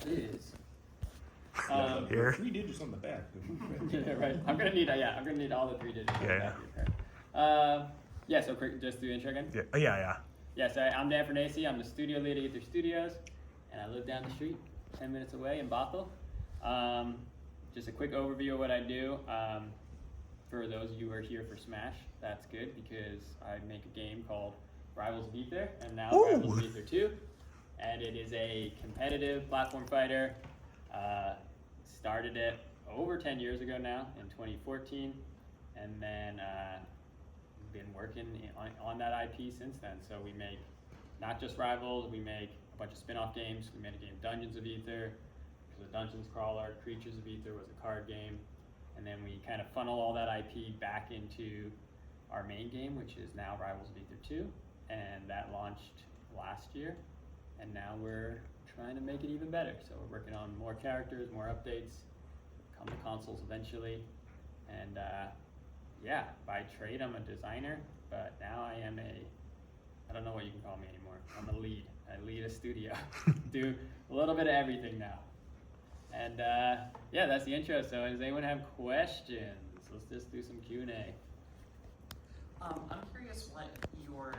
is. Here. 3 digits on the back. Yeah, right. I'm gonna need all the 3 digits. Yeah. So quick, just do the intro again. Yeah. Yeah, so I'm Dan Fornace. I'm the studio lead at Ether Studios, and I live down the street, 10 minutes away in Bothell. Just a quick overview of what I do. For those of you who are here for Smash, that's good because I make a game called Rivals of Ether, and now Rivals of Ether 2, and it is a competitive platform fighter. Started it over 10 years ago now, in 2014, and then been working on that IP since then. So we make not just Rivals, we make a bunch of spin-off games. We made a game, Dungeons of Ether, which was a Dungeons crawler. Creatures of Ether was a card game. And then we kind of funnel all that IP back into our main game, which is now Rivals of Ether 2. And that launched last year. And now we're trying to make it even better. So we're working on more characters, more updates, come to consoles eventually. And by trade, I'm a designer, but now I am I don't know what you can call me anymore. I'm a lead. I lead a studio. Do a little bit of everything now. And that's the intro. So does anyone have questions? Let's just do some Q&A. I'm curious what your,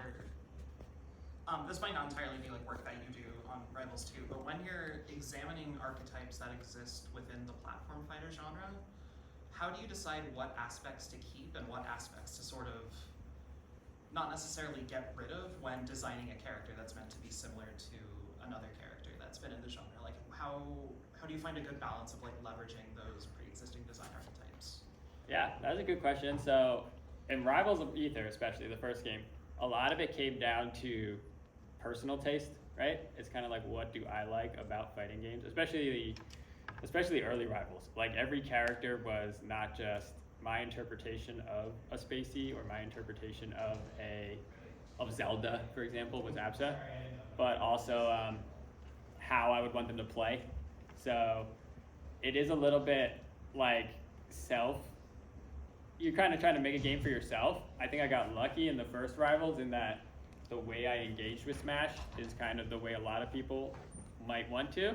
this might not entirely be like work that you do on Rivals 2, but when you're examining archetypes that exist within the platform fighter genre, how do you decide what aspects to keep and what aspects to sort of not necessarily get rid of when designing a character that's meant to be similar to another character that's been in the genre? Like how do you find a good balance of like leveraging those pre-existing design archetypes? Yeah, that's a good question. So in Rivals of Ether, especially the first game, a lot of it came down to personal taste, right? It's kind of like, what do I like about fighting games, especially early Rivals. Like every character was not just my interpretation of a Spacey or my interpretation of Zelda, for example, was Absa, but also how I would want them to play. So it is a little bit like you're kind of trying to make a game for yourself. I think I got lucky in the first Rivals in that the way I engaged with Smash is kind of the way a lot of people might want to.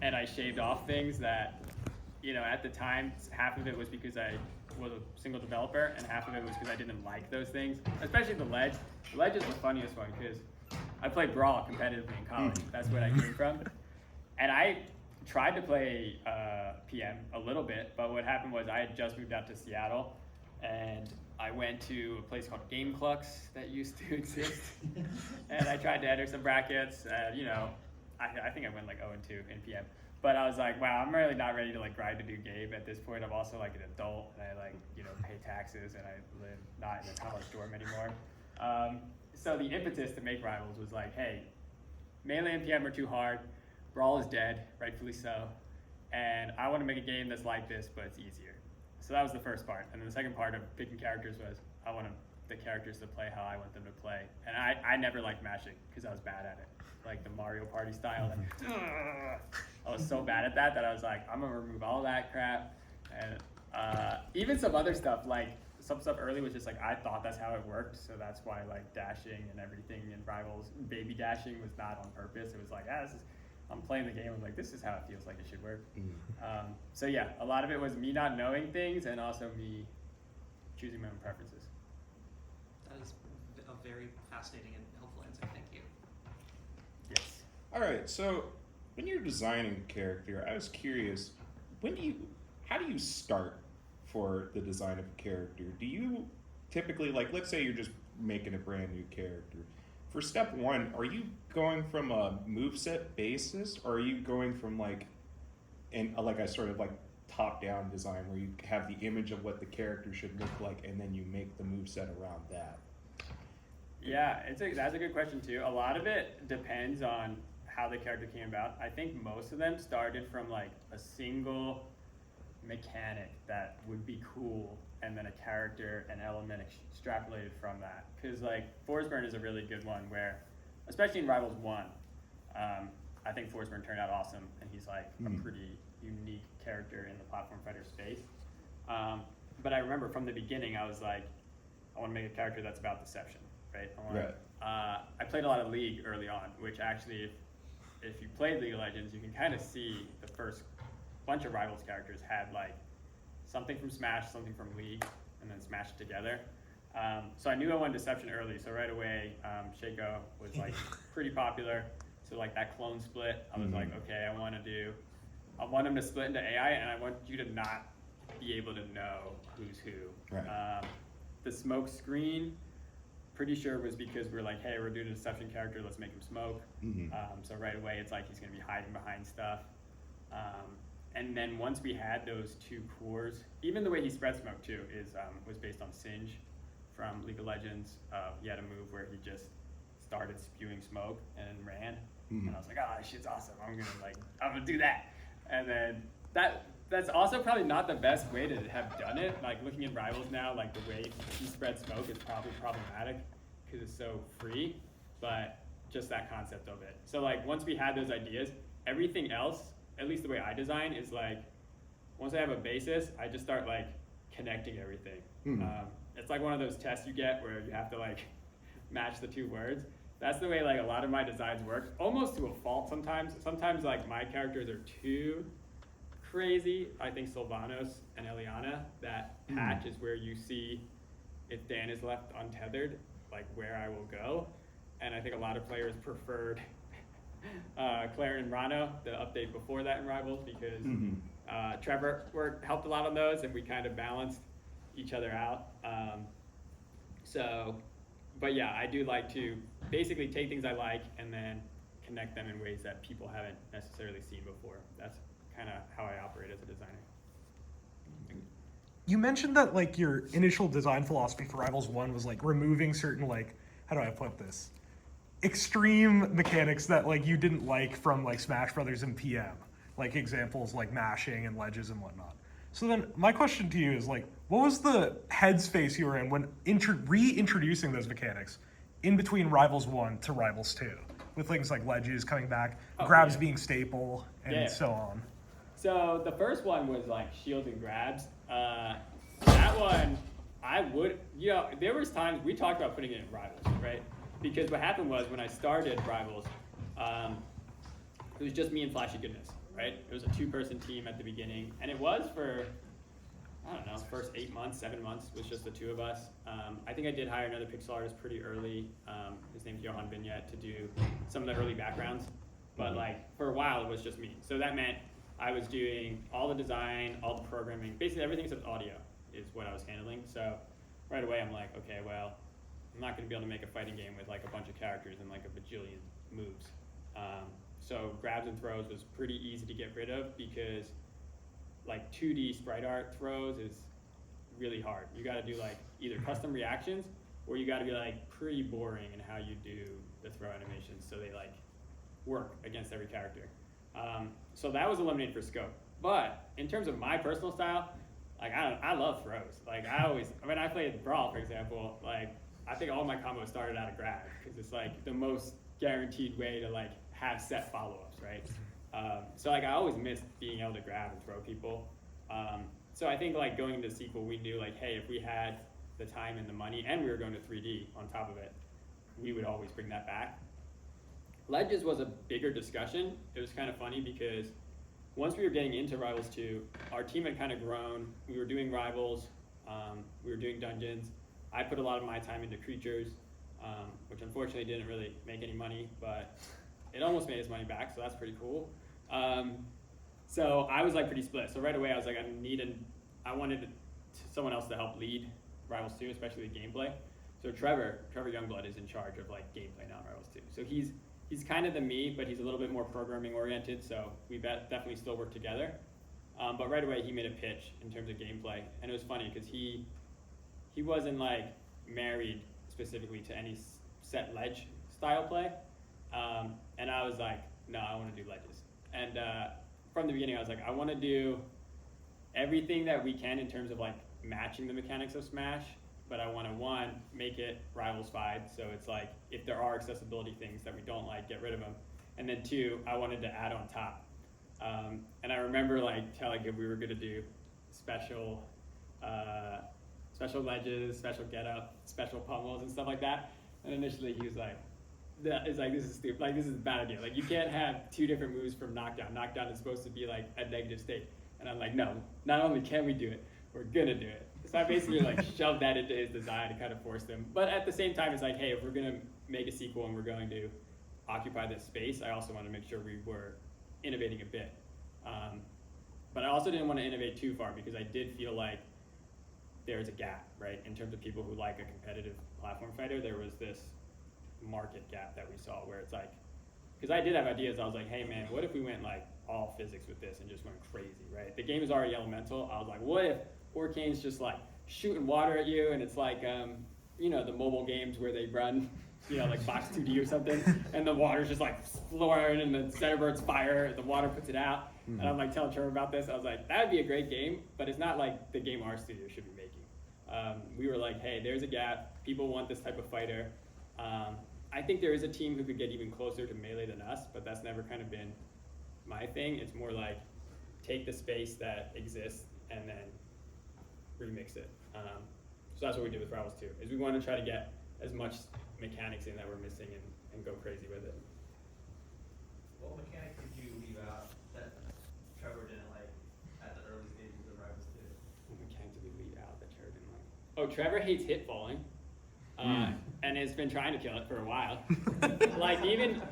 And I shaved off things that, at the time, half of it was because I was a single developer, and half of it was because I didn't like those things, especially the ledge. The ledge is the funniest one because I played Brawl competitively in college. That's where I came from. And I tried to play PM a little bit, but what happened was I had just moved out to Seattle, and I went to a place called Game Clux that used to exist, and I tried to enter some brackets. I think I went like 0-2 in PM, but I was like, wow, I'm really not ready to like grind to do game at this point. I'm also like an adult, and I pay taxes, and I live not in a college dorm anymore. So the impetus to make Rivals was like, hey, Melee and PM are too hard. Brawl is dead, rightfully so, and I want to make a game that's like this, but it's easier. So that was the first part, and then the second part of picking characters was I want the characters to play how I want them to play, and I never liked mashing because I was bad at it, like the Mario Party style. I was so bad at that I was like, I'm gonna remove all that crap, and even some other stuff like some stuff early was just like I thought that's how it worked, so that's why like dashing and everything in Rivals, baby dashing was not on purpose. It was like I'm playing the game, I'm like, this is how it feels like it should work. So yeah, a lot of it was me not knowing things and also me choosing my own preferences. That is a very fascinating and helpful answer, thank you. Yes. All right, so when you're designing a character, I was curious, how do you start for the design of a character? Do you typically, like, let's say you're just making a brand new character. For step one, are you going from a moveset basis, or are you going from like a sort of like top-down design where you have the image of what the character should look like, and then you make the moveset around that? Yeah, that's a good question too. A lot of it depends on how the character came about. I think most of them started from like a single mechanic that would be cool, and then a character and element extrapolated from that. Because like Forsburn is a really good one where, especially in Rivals 1, I think Forsburn turned out awesome, and he's like a pretty unique character in the platform fighter space. But I remember from the beginning, I was like, I want to make a character that's about deception, right? I played a lot of League early on, which actually, if you played League of Legends, you can kind of see the first bunch of Rivals characters had like something from Smash, something from League, and then smashed together. So I knew I wanted Deception early, so right away, Shaco was like pretty popular. So like that clone split, I was like, okay, I want them to split into AI, and I want you to not be able to know who's who. Right. The smoke screen, pretty sure was because we're like, hey, we're doing a Deception character, let's make him smoke. So right away, it's like he's gonna be hiding behind stuff. And then once we had those two cores, even the way he spread smoke too was based on Singe from League of Legends. He had a move where he just started spewing smoke and ran, and I was like, oh, this shit's awesome. I'm gonna do that. And then that's also probably not the best way to have done it. Like looking at Rivals now, like the way he spread smoke is probably problematic because it's so free, but just that concept of it. So like once we had those ideas, everything else, at least the way I design, is like once I have a basis, I just start like connecting everything. It's like one of those tests you get where you have to like match the two words. That's the way like a lot of my designs work, almost to a fault sometimes. Sometimes like my characters are too crazy. I think Sylvanos and Eliana, that patch is where you see if Dan is left untethered, like where I will go. And I think a lot of players preferred Claire and Rano, the update before that in Rivals, because Trevor helped a lot on those, and we kind of balanced each other out. But yeah, I do like to basically take things I like and then connect them in ways that people haven't necessarily seen before. That's kind of how I operate as a designer. You mentioned that like your initial design philosophy for Rivals 1 was like removing certain like, how do I put this? Extreme mechanics that like you didn't like from like Smash Brothers and PM, like examples like mashing and ledges and whatnot. So then my question to you is like, what was the headspace you were in when reintroducing those mechanics in between Rivals 1 to Rivals 2, with things like ledges coming back, grabs being staple, and so on? So the first one was like shields and grabs. That one, I would, there was times we talked about putting it in Rivals, right? Because what happened was when I started Rivals, it was just me and Flashy Goodness, right? It was a 2-person team at the beginning, and it was for, I don't know, first 8 months, 7 months was just the two of us. I think I did hire another pixel artist pretty early. His name's Johan Vignette, to do some of the early backgrounds. But like for a while, it was just me. So that meant I was doing all the design, all the programming, basically everything except audio is what I was handling. So right away, I'm like, okay, well, I'm not going to be able to make a fighting game with like a bunch of characters and like a bajillion moves. So grabs and throws was pretty easy to get rid of because like 2D sprite art throws is really hard. You got to do like either custom reactions or you got to be like pretty boring in how you do the throw animations so they like work against every character. So that was eliminated for scope. But in terms of my personal style, like I love throws. Like when I played Brawl, for example, like I think all my combos started out of grab because it's like the most guaranteed way to like have set follow-ups, right? So like I always missed being able to grab and throw people. So I think like going into the sequel, we knew like, hey, if we had the time and the money and we were going to 3D on top of it, we would always bring that back. Ledges was a bigger discussion. It was kind of funny because once we were getting into Rivals 2, our team had kind of grown. We were doing Rivals, we were doing dungeons. I put a lot of my time into creatures, which unfortunately didn't really make any money, but it almost made its money back, so that's pretty cool. So I was like pretty split. So right away I was like, I wanted someone else to help lead Rivals 2, especially the gameplay. So Trevor Youngblood is in charge of like gameplay now in Rivals 2. So he's kind of the me, but he's a little bit more programming oriented, so we definitely still work together. But right away he made a pitch in terms of gameplay, and it was funny because he wasn't like married specifically to any set ledge style play, and I was like, no, I want to do ledges. And from the beginning I was like, I want to do everything that we can in terms of like matching the mechanics of Smash, but I want to make it Rivals-fied, so it's like if there are accessibility things that we don't like, get rid of them. And then 2, I wanted to add on top. And I remember like telling him we were gonna do special ledges, special get up, special pummels and stuff like that. And initially he was like, that is like, this is stupid, like this is a bad idea. Like you can't have 2 different moves from knockdown. Knockdown is supposed to be like a negative state. And I'm like, no, not only can we do it, we're gonna do it. So I basically like shoved that into his design to kind of force him. But at the same time, it's like, hey, if we're gonna make a sequel and we're going to occupy this space, I also want to make sure we were innovating a bit. But I also didn't want to innovate too far because I did feel like there's a gap, right? In terms of people who like a competitive platform fighter, there was this market gap that we saw where it's like, because I did have ideas, I was like, hey man, what if we went like all physics with this and just went crazy, right? The game is already elemental. I was like, what if Orcane's just like shooting water at you and it's like, you know, the mobile games where they run, you know, like Fox 2D or something, and the water's just like flowing and the center birds fire, and the water puts it out. And I'm like telling Trevor about this. I was like, that would be a great game, but it's not like the game our studio should be making. We were like, hey, there's a gap. People want this type of fighter. I think there is a team who could get even closer to Melee than us, but that's never kind of been my thing. It's more like take the space that exists and then remix it. So that's what we did with Rivals 2, is we want to try to get as much mechanics in that we're missing and go crazy with it. What mechanic did you leave out that Trevor didn't like at the early stages of Rivals 2? What mechanic did we leave out that Trevor didn't like? Oh, Trevor hates hit falling. And has been trying to kill it for a while. Like even,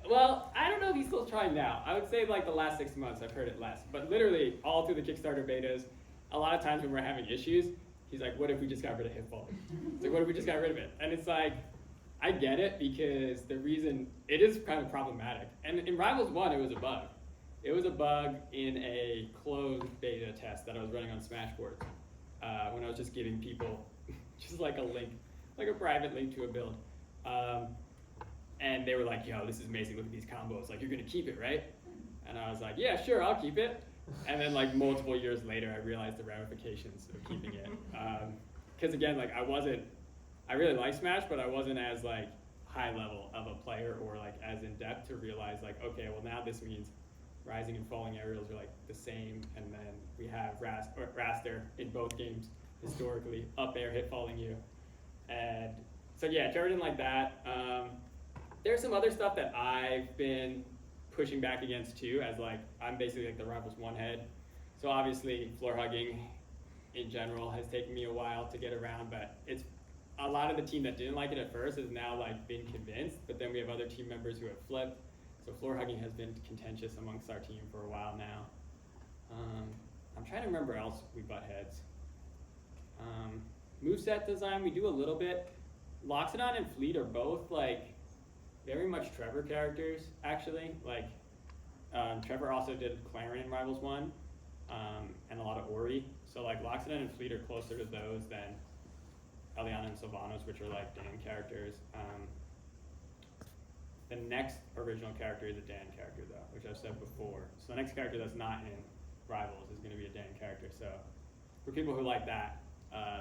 well, I don't know if he's still trying now. I would say like the last 6 months I've heard it less. But literally all through the Kickstarter betas, a lot of times when we're having issues, he's like, what if we just got rid of hit falling? It's like, what if we just got rid of it? And it's like, I get it because the reason, it is kind of problematic. And in Rivals 1, it was a bug. It was a bug in a closed beta test that I was running on Smashboards when I was just giving people just like a link, like a private link to a build. And they were like, yo, this is amazing, look at these combos. Like, you're gonna keep it, right? And I was like, yeah, sure, I'll keep it. And then like multiple years later, I realized the ramifications of keeping it. Because again, like I really like Smash, but I wasn't as like high level of a player or like as in depth to realize like, okay, well now this means rising and falling aerials are like the same. And then we have raster in both games historically, up air hit falling you. And so yeah, Trevor didn't like that. There's some other stuff that I've been pushing back against too, as like, I'm basically like the Rivals 1 head. So obviously floor hugging in general has taken me a while to get around, but it's a lot of the team that didn't like it at first has now like been convinced, but then we have other team members who have flipped. So floor hugging has been contentious amongst our team for a while now. I'm trying to remember else we butt heads. Moveset design, we do a little bit. Loxodon and Fleet are both like very much Trevor characters, actually. Like, Trevor also did Clarin in Rivals 1, and a lot of Ori. So like Loxodon and Fleet are closer to those than Eliana and Sylvanos, which are like Dan characters. The next original character is a Dan character though, which I've said before. So the next character that's not in Rivals is gonna be a Dan character. So for people who like that,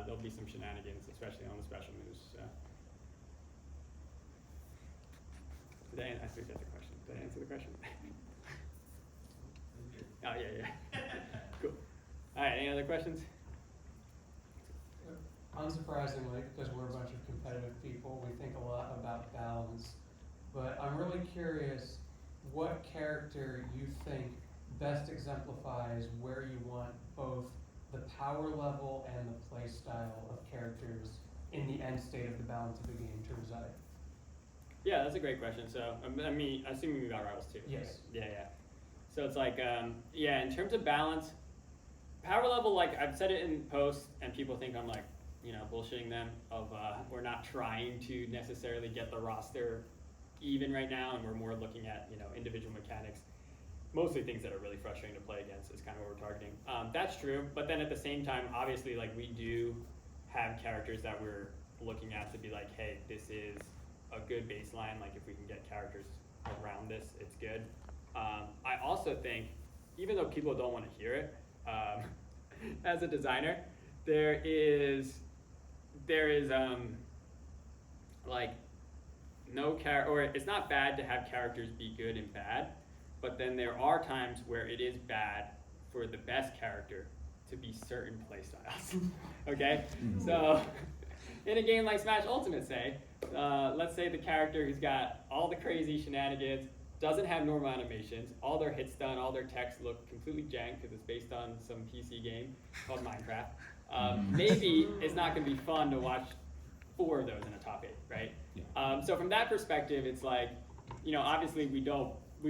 there'll be some shenanigans, especially on the special moves. So. I forget the question. Did I answer the question? Oh, yeah. Cool. All right, any other questions? Unsurprisingly, because we're a bunch of competitive people, we think a lot about balance. But I'm really curious what character you think best exemplifies where you want both the power level and the play style of characters in the end state of the balance of the game to reside. Yeah, that's a great question. So, I mean, assuming we got Rivals 2. Yes. Right? Yeah. So it's like, yeah, in terms of balance, power level, like I've said it in posts and people think I'm like, you know, bullshitting them of, we're not trying to necessarily get the roster even right now, and we're more looking at, you know, individual mechanics. Mostly things that are really frustrating to play against is kind of what we're targeting. That's true, but then at the same time, obviously, like we do have characters that we're looking at to be like, hey, this is a good baseline. Like if we can get characters around this, it's good. I also think, even though people don't want to hear it, as a designer, there is like no or it's not bad to have characters be good and bad, but then there are times where it is bad for the best character to be certain playstyles. Okay? So in a game like Smash Ultimate, say, let's say the character who's got all the crazy shenanigans doesn't have normal animations, all their hits done, all their text look completely jank because it's based on some PC game called Minecraft. Maybe it's not going to be fun to watch 4 of those in a top 8, right? Yeah. So from that perspective, it's like, you know, obviously we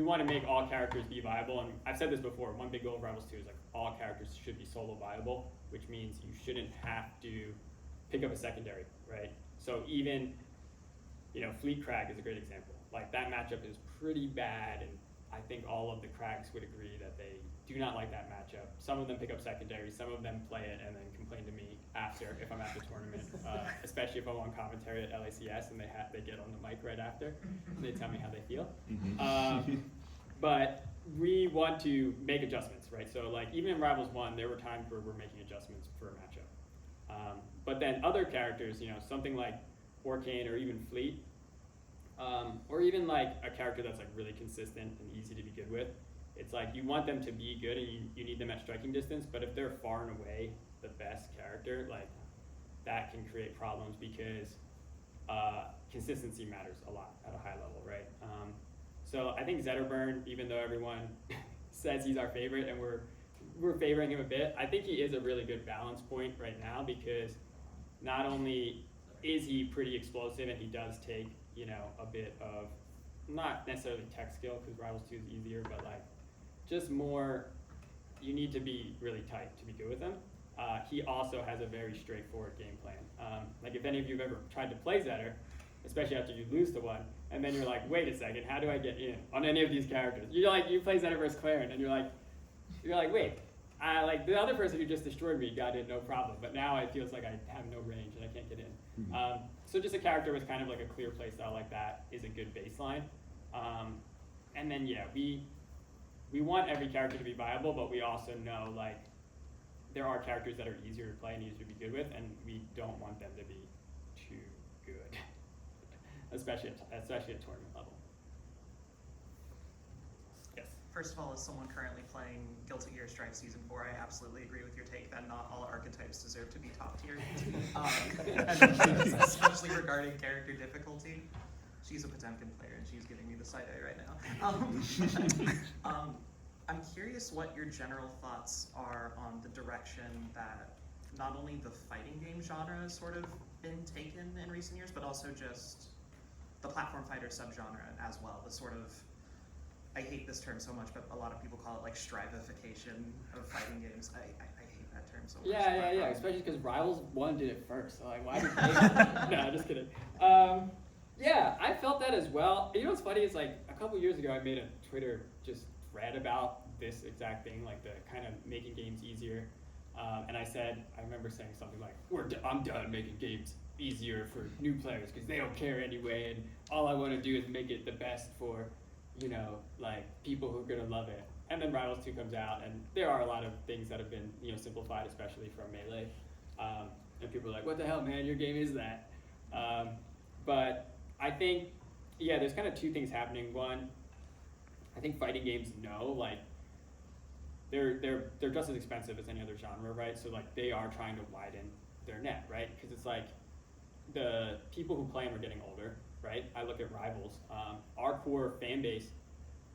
want to make all characters be viable, and I've said this before, one big goal of Rivals 2 is like all characters should be solo viable, which means you shouldn't have to pick up a secondary, right? So even, you know, Fleet Crag is a great example. Like that matchup is pretty bad, and I think all of the Crags would agree that they do not like that matchup. Some of them pick up secondary, some of them play it and then complain to me after if I'm at the tournament, especially if I'm on commentary at LACS and they get on the mic right after and they tell me how they feel. But we want to make adjustments, right? So like even in Rivals 1, there were times where we're making adjustments for a matchup. But then other characters, you know, something like Orcane or even Fleet, or even like a character that's like really consistent and easy to be good with. It's like you want them to be good and you need them at striking distance, but if they're far and away the best character, like that can create problems because consistency matters a lot at a high level, right? So I think Zetterburn, even though everyone says he's our favorite and we're favoring him a bit, I think he is a really good balance point right now because not only is he pretty explosive and he does take, you know, a bit of, not necessarily tech skill because Rivals 2 is easier, but like just more, you need to be really tight to be good with him. He also has a very straightforward game plan. Like if any of you have ever tried to play Zetter, especially after you lose to one, and then you're like, wait a second, how do I get in on any of these characters? You're like, you play Zetter versus Claren, and you're like, wait, like the other person who just destroyed me got in no problem, but now it feels like I have no range and I can't get in. So just a character with kind of like a clear play style like that is a good baseline. And then yeah, we want every character to be viable, but we also know like there are characters that are easier to play and easier to be good with, and we don't want them to be too good, especially at tournament level. Yes. First of all, as someone currently playing Guilty Gear Strive Season 4, I absolutely agree with your take that not all archetypes deserve to be top tier. Especially regarding character difficulty. She's a Potemkin player and she's giving me the side eye right now. I'm curious what your general thoughts are on the direction that not only the fighting game genre has sort of been taken in recent years, but also just the platform fighter subgenre as well. The sort of, I hate this term so much, but a lot of people call it like strivification of fighting games. I hate that term so much. Yeah, especially because Rivals 1 did it first. So like, why did they? No, just kidding. Yeah, I felt that as well. You know what's funny is like a couple years ago I made a Twitter just thread about this exact thing, like the kind of making games easier. And I remember saying something like, I'm done making games easier for new players because they don't care anyway, and all I want to do is make it the best for, you know, like people who are gonna love it. And then Rivals 2 comes out, and there are a lot of things that have been, you know, simplified, especially from Melee. And people are like, what the hell, man, your game is that. But I think, yeah, there's kind of two things happening. One, I think fighting games know, like, they're just as expensive as any other genre, right? So like they are trying to widen their net, right? Because it's like the people who play them are getting older, right? I look at Rivals. Our core fan base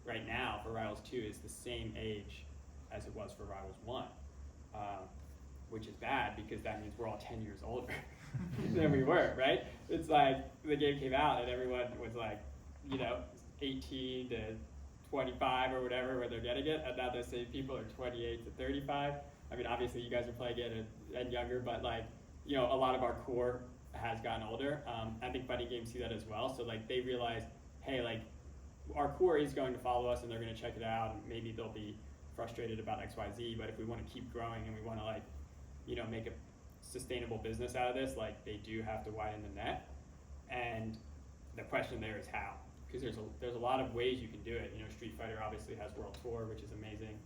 right now for Rivals 2 is the same age as it was for Rivals 1, which is bad because that means we're all 10 years older than we were, right? It's like the game came out and everyone was like, you know, 18 to 25 or whatever when they're getting it, and now the same people are 28 to 35. I mean, obviously you guys are playing it and younger, but like, you know, a lot of our core has gotten older. I think fighting games see that as well. So like they realize, hey, like our core is going to follow us and they're going to check it out, and maybe they'll be frustrated about X, Y, Z, but if we want to keep growing and we want to like, you know, make a sustainable business out of this, like they do have to widen the net. And the question there is how. Because there's a lot of ways you can do it. You know, Street Fighter obviously has World Tour, which is amazing.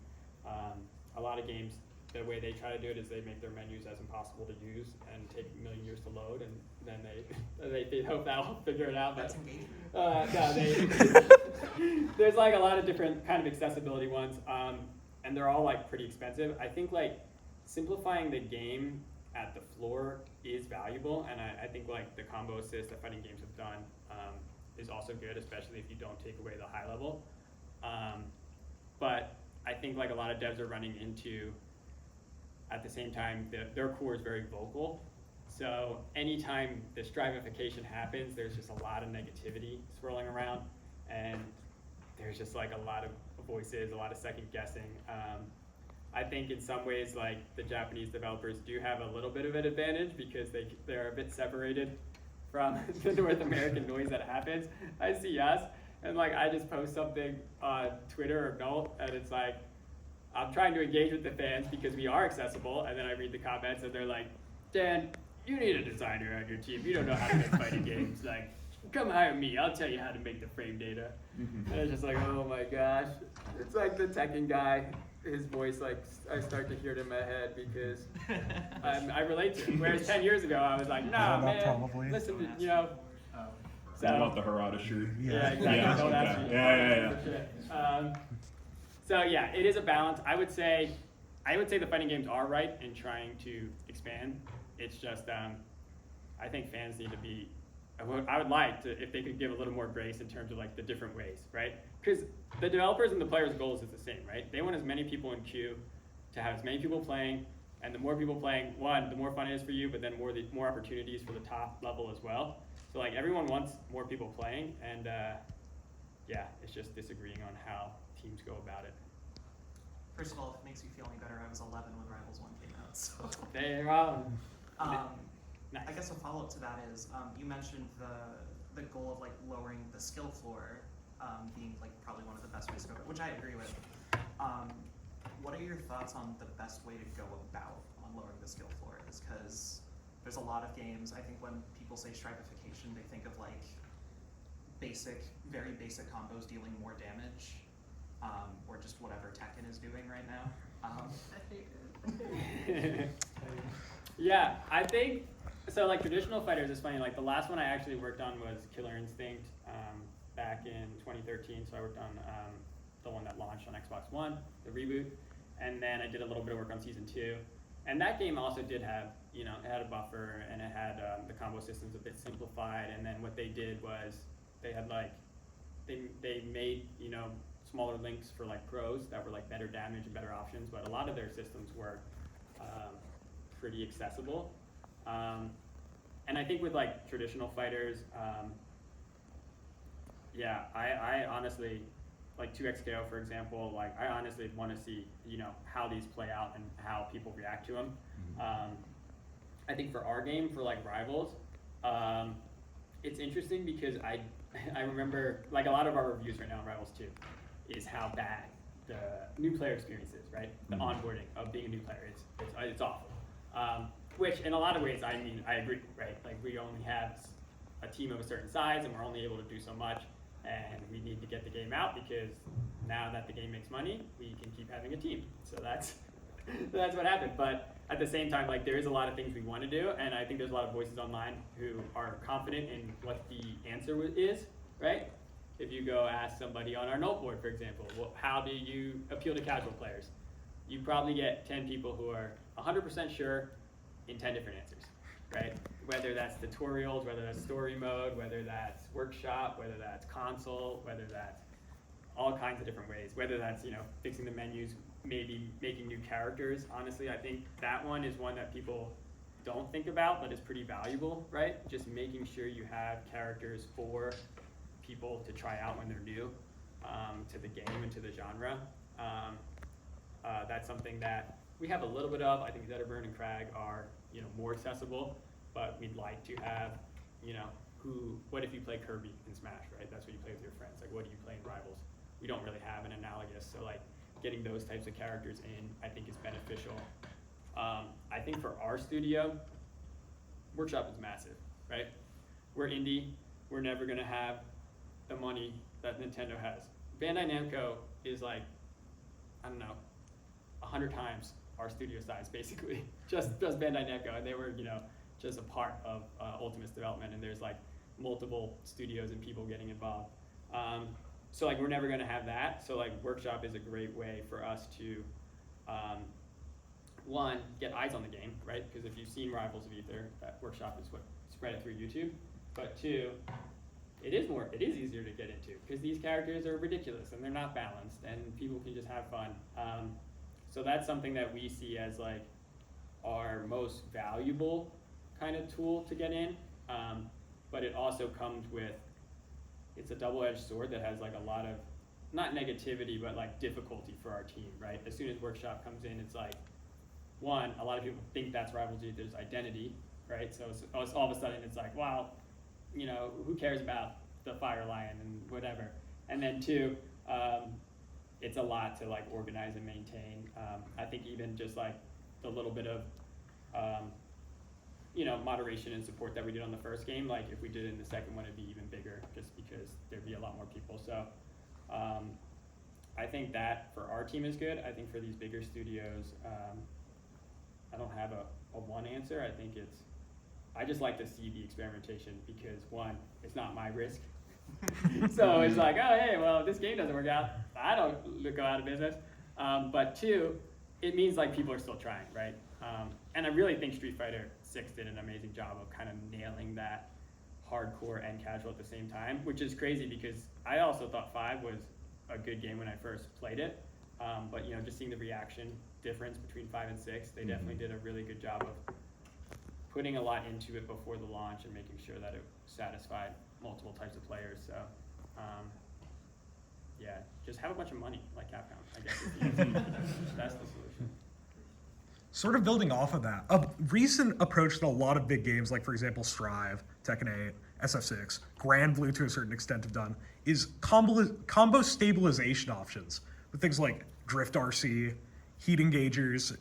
A lot of games, the way they try to do it is they make their menus as impossible to use and take a million years to load, and then they hope that'll figure it out. That's engaging. No, there's like a lot of different kind of accessibility ones, and they're all like pretty expensive. I think like simplifying the game at the floor is valuable, and I think like the combo assist that fighting games have done is also good, especially if you don't take away the high level. But I think like a lot of devs are running into, at the same time, their core is very vocal. So anytime this drivification happens, there's just a lot of negativity swirling around, and there's just like a lot of voices, a lot of second guessing. I think in some ways, like the Japanese developers do have a little bit of an advantage because they're a bit separated from the North American noise that happens. I see us, and like I just post something on Twitter or Note, and it's like, I'm trying to engage with the fans because we are accessible, and then I read the comments and they're like, Dan, you need a designer on your team. You don't know how to make fighting games. Like, come hire me. I'll tell you how to make the frame data. And it's just like, oh my gosh. It's like the Tekken guy. His voice, like, I start to hear it in my head because I relate to it. Whereas 10 years ago, I was like, nah, man, probably. listen to, you know. What about the Harada shirt? Yeah, exactly. Yeah, Don't okay. ask me. Yeah. So yeah, it is a balance. I would say the fighting games are right in trying to expand. It's just, I think fans need to be, I would like to, if they could give a little more grace in terms of like the different ways, right? Because the developers and the players' goals is the same, right? They want as many people in queue to have as many people playing, and the more people playing, one, the more fun it is for you, but then more opportunities for the top level as well. So like everyone wants more people playing, and yeah, it's just disagreeing on how teams go about it. First of all, if it makes you feel any better, I was 11 when Rivals 1 came out, so. They're on. Nice. I guess a follow-up to that is, you mentioned the goal of like lowering the skill floor being like probably one of the best ways to go, which I agree with. What are your thoughts on the best way to go about on lowering the skill floor? Is because there's a lot of games, I think when people say stripification, they think of like very basic combos dealing more damage, or just whatever Tekken is doing right now. Yeah, I think, so like traditional fighters is funny, like the last one I actually worked on was Killer Instinct back in 2013, so I worked on the one that launched on Xbox One, the reboot, and then I did a little bit of work on Season 2, and that game also did have, you know, it had a buffer, and it had the combo systems a bit simplified, and then what they did was, they had like, they made, you know, smaller links for like pros that were like better damage and better options, but a lot of their systems were pretty accessible. And I think with like traditional fighters, yeah, I honestly, like 2XKO for example, like I honestly want to see, you know, how these play out and how people react to them. I think for our game, for like Rivals, it's interesting because I remember, like a lot of our reviews right now in Rivals 2 is how bad the new player experience is, right? The onboarding of being a new player, it's awful. Which in a lot of ways, I mean, I agree, right? Like we only have a team of a certain size and we're only able to do so much, and we need to get the game out because now that the game makes money, we can keep having a team. So that's what happened. But at the same time, like there is a lot of things we want to do, and I think there's a lot of voices online who are confident in what the answer is, right? If you go ask somebody on our note board, for example, well, how do you appeal to casual players? You probably get 10 people who are 100% sure in 10 different answers, right? Whether that's tutorials, whether that's story mode, whether that's workshop, whether that's console, whether that's all kinds of different ways, whether that's, you know, fixing the menus, maybe making new characters. Honestly, I think that one is one that people don't think about, but is pretty valuable, right? Just making sure you have characters for people to try out when they're new to the game and to the genre. That's something that we have a little bit of. I think Zetterburn and Crag are, you know, more accessible, but we'd like to have, you know, what if you play Kirby in Smash, right? That's what you play with your friends. Like, what do you play in Rivals? We don't really have an analogous, so like getting those types of characters in, I think is beneficial. I think for our studio, Workshop is massive, right? We're indie. We're never gonna have the money that Nintendo has. Bandai Namco is like, I don't know, 100 times our studio size, basically. just Bandai Namco, and they were, you know, just a part of Ultimate's development, and there's like multiple studios and people getting involved. So like we're never gonna have that. So like Workshop is a great way for us to one, get eyes on the game, right? Because if you've seen Rivals of Ether, that workshop is what spread it through YouTube. But two, it is easier to get into because these characters are ridiculous and they're not balanced and people can just have fun. So that's something that we see as like our most valuable kind of tool to get in. But it also comes with, it's a double-edged sword that has like a lot of, not negativity, but like difficulty for our team, right? As soon as workshop comes in, it's like, one, a lot of people think that's Rivals of Ether's identity, right? So it's all of a sudden it's like, wow, you know, who cares about the Fire Lion and whatever? And then two, it's a lot to like organize and maintain. I think even just like the little bit of, you know, moderation and support that we did on the first game, like if we did it in the second one, it'd be even bigger just because there'd be a lot more people. So I think that for our team is good. I think for these bigger studios, I don't have a one answer. I think I just like to see the experimentation because one, it's not my risk. So it's like, oh, hey, well, if this game doesn't work out, I don't go out of business. But two, it means like people are still trying, right? And I really think Street Fighter 6 did an amazing job of kind of nailing that hardcore and casual at the same time, which is crazy because I also thought 5 was a good game when I first played it. But you know, just seeing the reaction difference between 5 and 6, they definitely did a really good job of putting a lot into it before the launch and making sure that it satisfied multiple types of players. So yeah, just have a bunch of money like Capcom, I guess. That's the solution. Sort of building off of that, a recent approach to a lot of big games, like for example Strive, Tekken 8, SF6, Grand Blue to a certain extent have done, is combo stabilization options with things like Drift RC, Heat Engagers,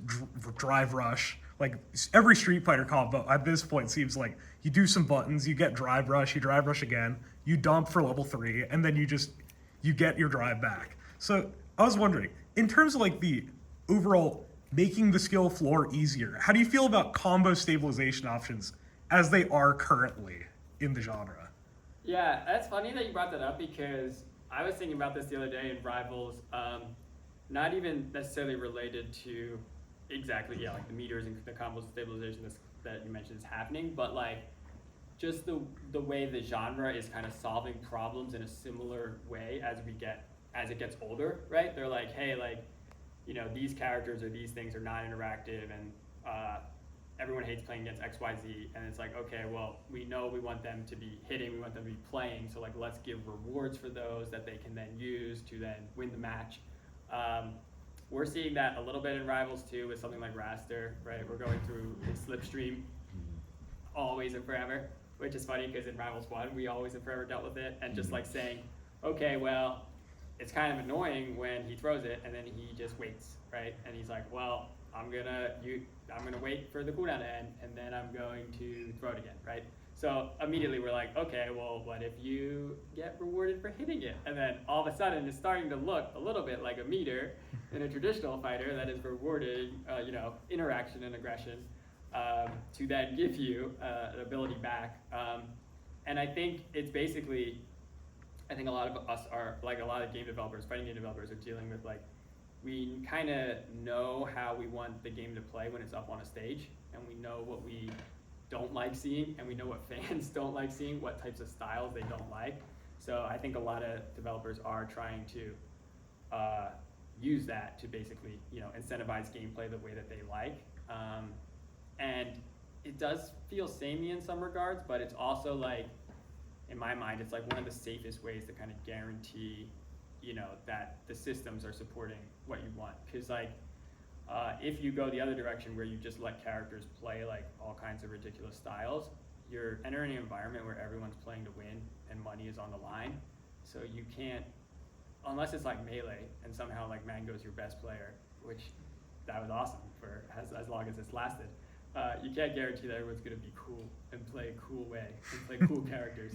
Drive Rush. Like every Street Fighter combo at this point seems like you do some buttons, you get Drive Rush, you Drive Rush again, you dump for level 3, and then you get your drive back. So I was wondering, in terms of like the overall making the skill floor easier, how do you feel about combo stabilization options as they are currently in the genre? Yeah, that's funny that you brought that up because I was thinking about this the other day in Rivals, not even necessarily related to exactly, yeah, like the meters and the combo stabilization that you mentioned is happening, but like just the way the genre is kind of solving problems in a similar way as it gets older, right? They're like, hey, like, you know, these characters or these things are not interactive and everyone hates playing against XYZ, and it's like, okay, well, we know we want them to be hitting, we want them to be playing, so like let's give rewards for those that they can then use to then win the match. We're seeing that a little bit in Rivals too with something like Raster, right? We're going through a slipstream always and forever, which is funny because in Rivals 1, we always and forever dealt with it, and just like saying, okay, well, it's kind of annoying when he throws it and then he just waits, right? And he's like, well, I'm gonna wait for the cooldown to end and then I'm going to throw it again, right? So immediately we're like, okay, well, what if you get rewarded for hitting it? And then all of a sudden it's starting to look a little bit like a meter in a traditional fighter that is rewarding, you know, interaction and aggression to then give you an ability back. And I think it's basically, I think a lot of us are, like a lot of game developers, fighting game developers are dealing with like, we kind of know how we want the game to play when it's up on a stage, and we know what we don't like seeing, and we know what fans don't like seeing, what types of styles they don't like. So I think a lot of developers are trying to use that to basically, you know, incentivize gameplay the way that they like. And it does feel samey in some regards, but it's also like, in my mind, it's like one of the safest ways to kind of guarantee, you know, that the systems are supporting what you want. Because like, if you go the other direction where you just let characters play like all kinds of ridiculous styles, you're entering an environment where everyone's playing to win and money is on the line. So you can't, unless it's like Melee and somehow like Mango's your best player, which that was awesome for as long as it's lasted. You can't guarantee that everyone's going to be cool and play a cool way and play cool characters.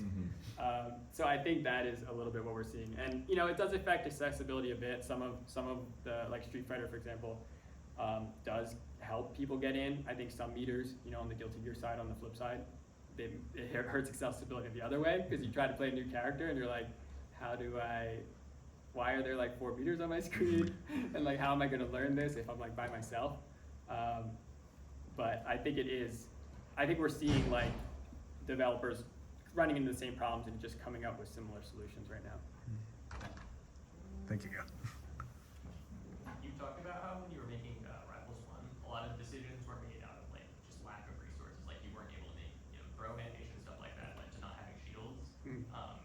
So I think that is a little bit what we're seeing, and you know, it does affect accessibility a bit. Some of the, like Street Fighter, for example, does help people get in. I think some meters, you know, on the Guilty Gear side, on the flip side, it hurts accessibility the other way because you try to play a new character and you're like, why are there like 4 meters on my screen? And like, how am I going to learn this if I'm like by myself? But I think we're seeing like developers running into the same problems and just coming up with similar solutions right now. Thank you. You talked about how when you were making Rivals 1, a lot of decisions were made out of like just lack of resources, like you weren't able to make throw animation, stuff like that, led to not having shields.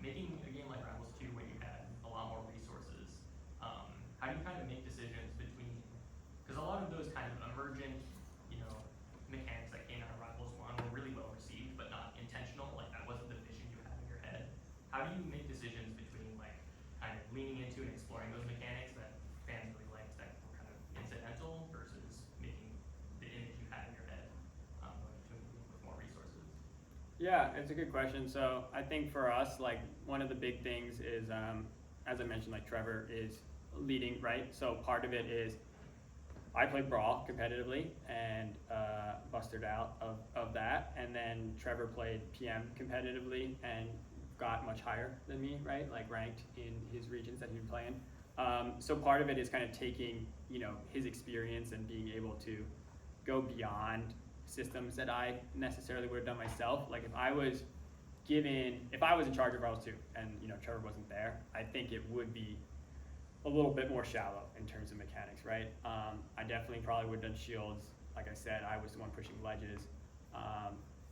Making a game like Rivals 2 when you had a lot more resources, how do you kind of make decisions between, because a lot of those kind of emergent, mechanics that came out of Rivals 1 were really well received, but not intentional, like that wasn't the vision you had in your head. How do you make decisions between like kind of leaning into and exploring those mechanics that fans really liked that were kind of incidental versus making the image you had in your head going to a game with more resources? Yeah, it's a good question. So I think for us, like one of the big things is, as I mentioned, like Trevor is leading, right? So part of it is I played Brawl competitively and busted out of that, and then Trevor played PM competitively and got much higher than me, right? Like ranked in his regions that he'd been playing. So part of it is kind of taking, his experience and being able to go beyond systems that I necessarily would have done myself. Like if I was in charge of Rivals 2 and, Trevor wasn't there, I think it would be a little bit more shallow in terms of mechanics, right? I definitely probably would have done shields. Like I said, I was the one pushing ledges.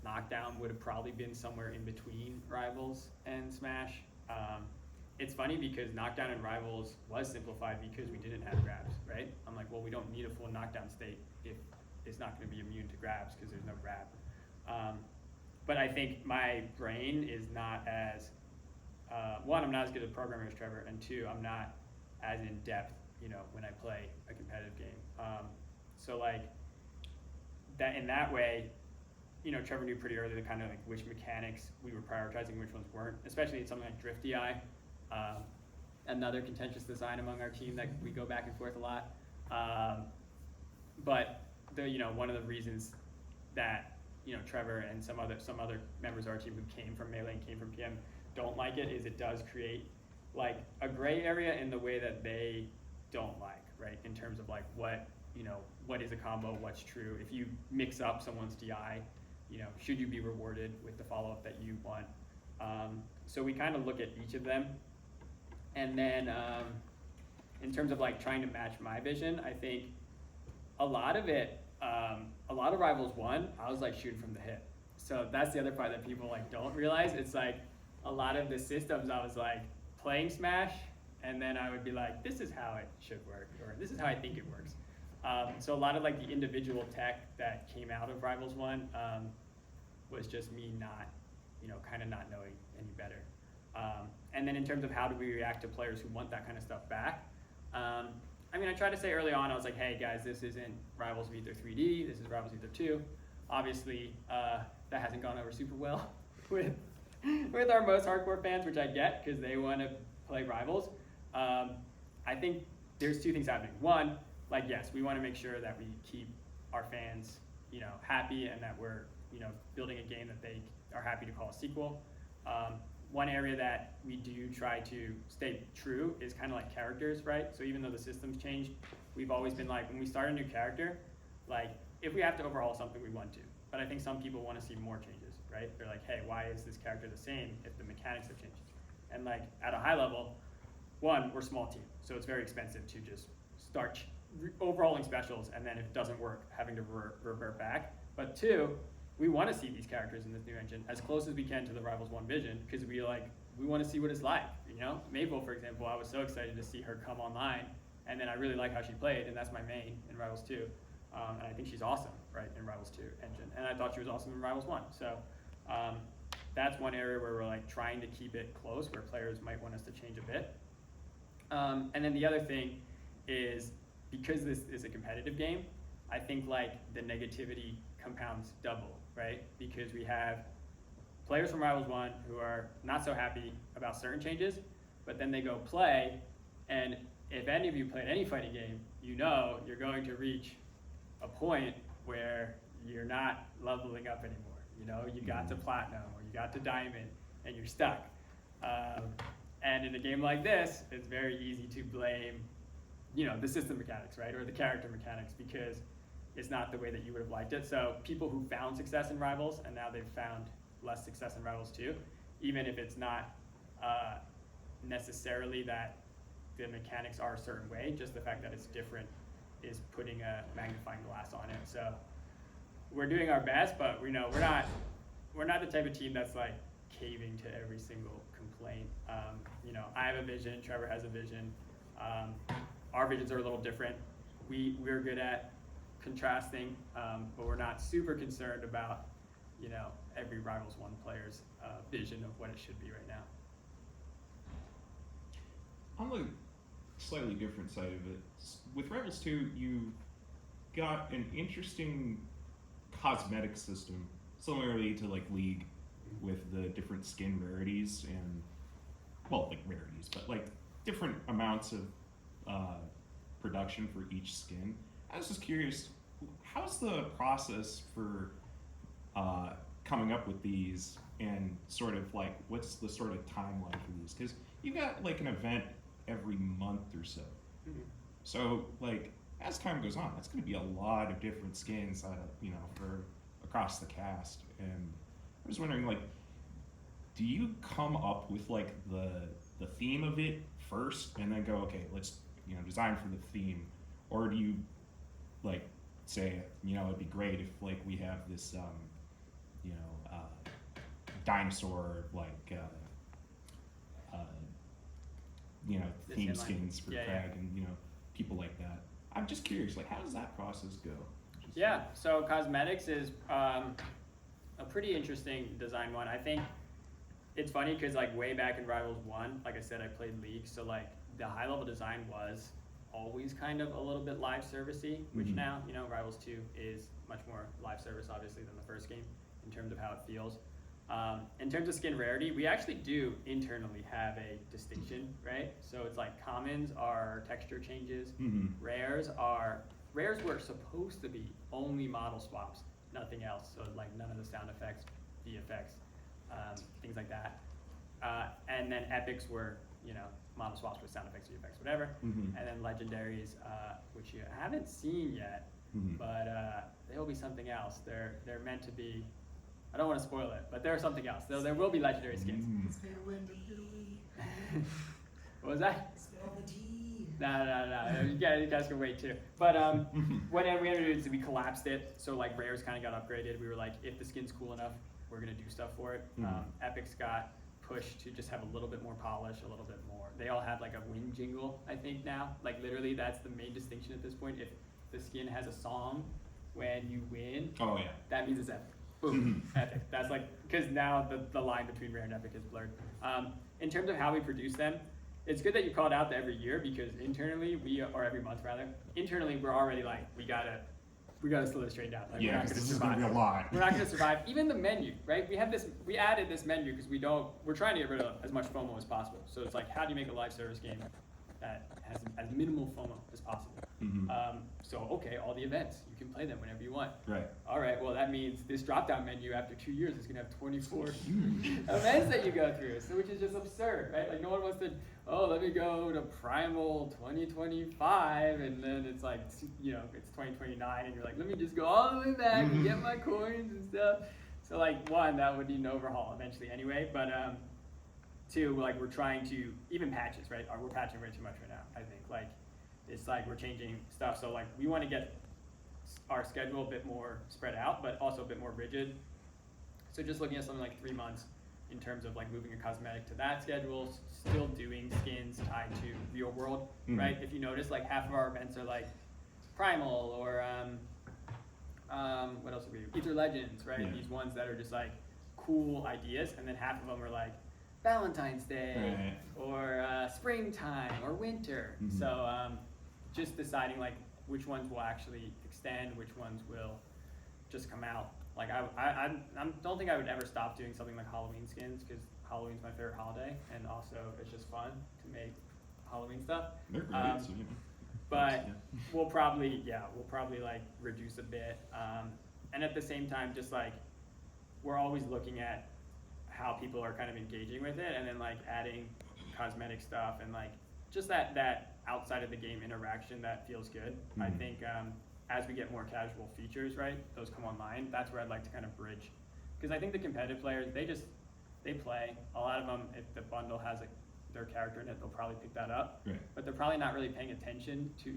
Knockdown would have probably been somewhere in between Rivals and Smash. It's funny because Knockdown in Rivals was simplified because we didn't have grabs, right? I'm like, well, we don't need a full knockdown state if it's not going to be immune to grabs because there's no grab. But I think my brain is not as, one, I'm not as good a programmer as Trevor, and two, I'm not as in depth, when I play a competitive game. So like that in that way, Trevor knew pretty early the kind of like which mechanics we were prioritizing, which ones weren't, especially in something like Drift DI, another contentious design among our team that we go back and forth a lot. But one of the reasons that Trevor and some other members of our team who came from Melee and came from PM don't like it is it does create like a gray area in the way that they don't like, right? In terms of like what is a combo, what's true. If you mix up someone's DI, should you be rewarded with the follow-up that you want? So we kind of look at each of them. And then in terms of like trying to match my vision, I think a lot of Rivals 1, I was like shooting from the hip. So that's the other part that people like don't realize. It's like a lot of the systems I was like playing Smash, and then I would be like, this is how it should work, or this is how I think it works. So a lot of like the individual tech that came out of Rivals 1 was just me not, kind of not knowing any better. And then in terms of how do we react to players who want that kind of stuff back, I tried to say early on, I was like, hey guys, this isn't Rivals of Ether 3D, this is Rivals of Ether 2. Obviously, that hasn't gone over super well with our most hardcore fans, which I get because they want to play Rivals. I think there's two things happening. One, like yes, we want to make sure that we keep our fans, happy and that we're, building a game that they are happy to call a sequel. One area that we do try to stay true is kind of like characters, right? So even though the system's changed, we've always been like, when we start a new character, like if we have to overhaul something, we want to. But I think some people want to see more changes, right? They're like, hey, why is this character the same if the mechanics have changed? And like at a high level, one, we're a small team, so it's very expensive to just start overhauling specials and then if it doesn't work, having to revert back. But two, we want to see these characters in this new engine as close as we can to the Rivals 1 vision because we want to see what it's like, Maple, for example, I was so excited to see her come online, and then I really like how she played, and that's my main in Rivals 2. And I think she's awesome, right, in Rivals 2 engine. And I thought she was awesome in Rivals 1. So that's one area where we're like trying to keep it close, where players might want us to change a bit. And then the other thing is, because this is a competitive game, I think like the negativity compounds double, right? Because we have players from Rivals 1 who are not so happy about certain changes, but then they go play, and if any of you played any fighting game, you're going to reach a point where you're not leveling up anymore. You got to platinum or you got to diamond and you're stuck. And in a game like this, it's very easy to blame, the system mechanics, right? Or the character mechanics, because it's not the way that you would have liked it. So people who found success in Rivals and now they've found less success in Rivals 2, even if it's not necessarily that the mechanics are a certain way, just the fact that it's different is putting a magnifying glass on it. So we're doing our best, but we know we're not the type of team that's like caving to every single complaint. You know, I have a vision, Trevor has a vision. Our visions are a little different. We're good at contrasting, but we're not super concerned about, you know, every Rivals 1 player's vision of what it should be right now. On the slightly different side of it, with Rivals 2, you got an interesting cosmetic system, similarly to like League, with the different skin rarities and, well, like rarities, but like different amounts of production for each skin. I was just curious, how's the process for coming up with these, and sort of like what's the sort of timeline for these? Because you got like an event every month or so. Mm-hmm. So like as time goes on, that's going to be a lot of different skins, you know, for across the cast. And I was wondering, like, do you come up with like the theme of it first, and then go, okay, let's, you know, design for the theme, or do you like say, you know, it'd be great if like we have this you know, dinosaur like you know, This theme inline. skins for Yeah, Crag and, you know, people like that. I'm just curious, like, how does that process go? Just- Yeah, so cosmetics is a pretty interesting design one. I think it's funny because like way back in Rivals 1, like I said, I played League, so like the high level design was always kind of a little bit live servicey, which Mhm. now, you know, Rivals 2 is much more live service obviously than the first game in terms of how it feels. In terms of skin rarity, we actually do internally have a distinction, right? So it's like commons are texture changes, Mhm. rares were supposed to be only model swaps, nothing else. So like none of the sound effects, VFX, things like that. And then epics were, you know, model swaps with sound effects, VFX, whatever. Mhm. And then legendaries, which you haven't seen yet, Mhm. but they'll be something else. They're meant to be. I don't want to spoil it, but they're something else. There will be legendary skins. What was that? No. You guys can wait too. But what we had to do is we collapsed it. So like rares kind of got upgraded. We were like, if the skin's cool enough, we're gonna do stuff for it. Mhm. Epics got pushed to just have a little bit more polish, a little bit more. They all have like a win jingle, I think now. Like literally, that's the main distinction at this point. If the skin has a song when you win, Oh yeah. that means it's epic. Boom, epic. That's like, because now the line between rare and epic is blurred. In terms of how we produce them, it's good that you called out the every year, because internally or every month rather, internally we're already like, we gotta slow this train down. Like, we're Yeah, not because gonna this is survive. gonna be a lot. We're not gonna survive. Even the menu, right? We added this menu because we're trying to get rid of as much FOMO as possible. So it's like, how do you make a live service game that has as minimal FOMO as possible? Mhm. So okay, all the events, you can play them whenever you want. Right. All right, well that means this drop-down menu after 2 years is gonna have 24 events that you go through, so which is just absurd, right? Like no one wants to, oh, let me go to Primal 2025, and then it's like, you know, it's 2029, and you're like, let me just go all the way back and get my coins and stuff. So like, one, that would need an overhaul eventually anyway, but two, like we're trying to, even patches, right? We're patching way too much right now, I think. Like, it's like we're changing stuff, so like we want to get our schedule a bit more spread out, but also a bit more rigid. So just looking at something like 3 months in terms of like moving a cosmetic to that schedule, still doing skins tied to real world, right? If you notice, like half of our events are like Primal or what else are we? Ether Legends, right? Yeah. These ones that are just like cool ideas, and then half of them are like Valentine's Day or springtime or winter. Mhm. So just deciding like which ones will actually extend, which ones will just come out. Like I don't think I would ever stop doing something like Halloween skins, because Halloween's my favorite holiday, and also it's just fun to make Halloween stuff. They're great. So, you know. But Yeah. we'll probably like reduce a bit, and at the same time, just like we're always looking at how people are kind of engaging with it, and then like adding cosmetic stuff and like just that outside of the game interaction that feels good. I Mhm. think as we get more casual features, right, those come online, that's where I'd like to kind of bridge. Because I think the competitive players, they play. A lot of them, if the bundle has their character in it, they'll probably pick that up. Right. But they're probably not really paying attention to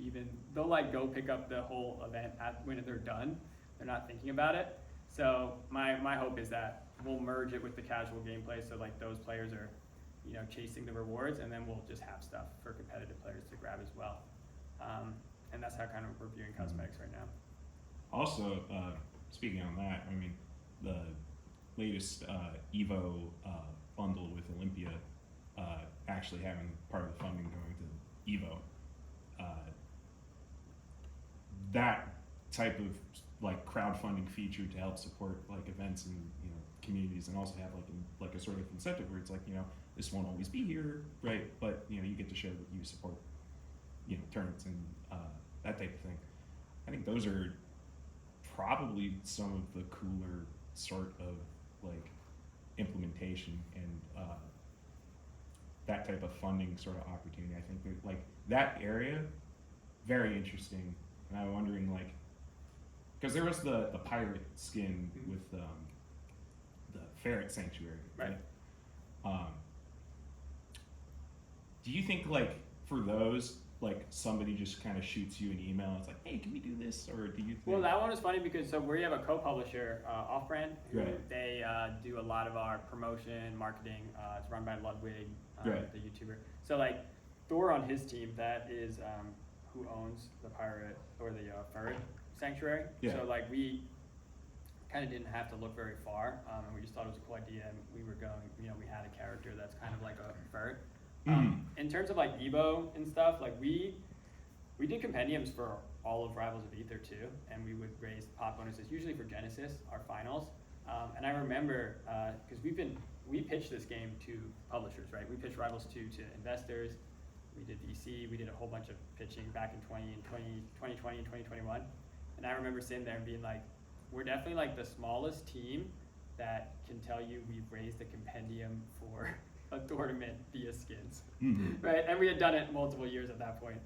they'll like go pick up the whole event when they're done. They're not thinking about it. So my hope is that we'll merge it with the casual gameplay, so like those players are, chasing the rewards, and then we'll just have stuff for competitive players to grab as well. And that's how kind of we're viewing cosmetics right now. Also, speaking on that, I mean, the latest Evo bundle with Olympia actually having part of the funding going to Evo. That type of like crowdfunding feature to help support like events and communities, and also have like a sort of incentive where it's like this won't always be here, right? But you get to show that you support tournaments and that type of thing. I think those are probably some of the cooler sort of like implementation and that type of funding sort of opportunity. I think that like that area, very interesting. And I'm wondering like, because there was the pirate skin with the ferret sanctuary, right? Do you think like for those, like somebody just kind of shoots you an email, it's like, hey, can we do this? Or do you think? Well, that one is funny because we have a co-publisher, Off Brand, who Right. they do a lot of our promotion, marketing. It's run by Ludwig, Right. the YouTuber. So like Thor on his team, that is who owns the pirate or the ferret sanctuary. Yeah. So like we kind of didn't have to look very far, and we just thought it was a cool idea, and we were going, we had a character that's kind of like a ferret. In terms of like Evo and stuff, like we did compendiums for all of Rivals of Aether too, and we would raise pot bonuses, usually for Genesis, our finals. And I remember, because we pitched this game to publishers, right? We pitched Rivals 2 to investors. We did VC, we did a whole bunch of pitching back in 2020 and 2021. And I remember sitting there and being like, we're definitely like the smallest team that can tell you we've raised a compendium for a tournament via skins, right? And we had done it multiple years at that point.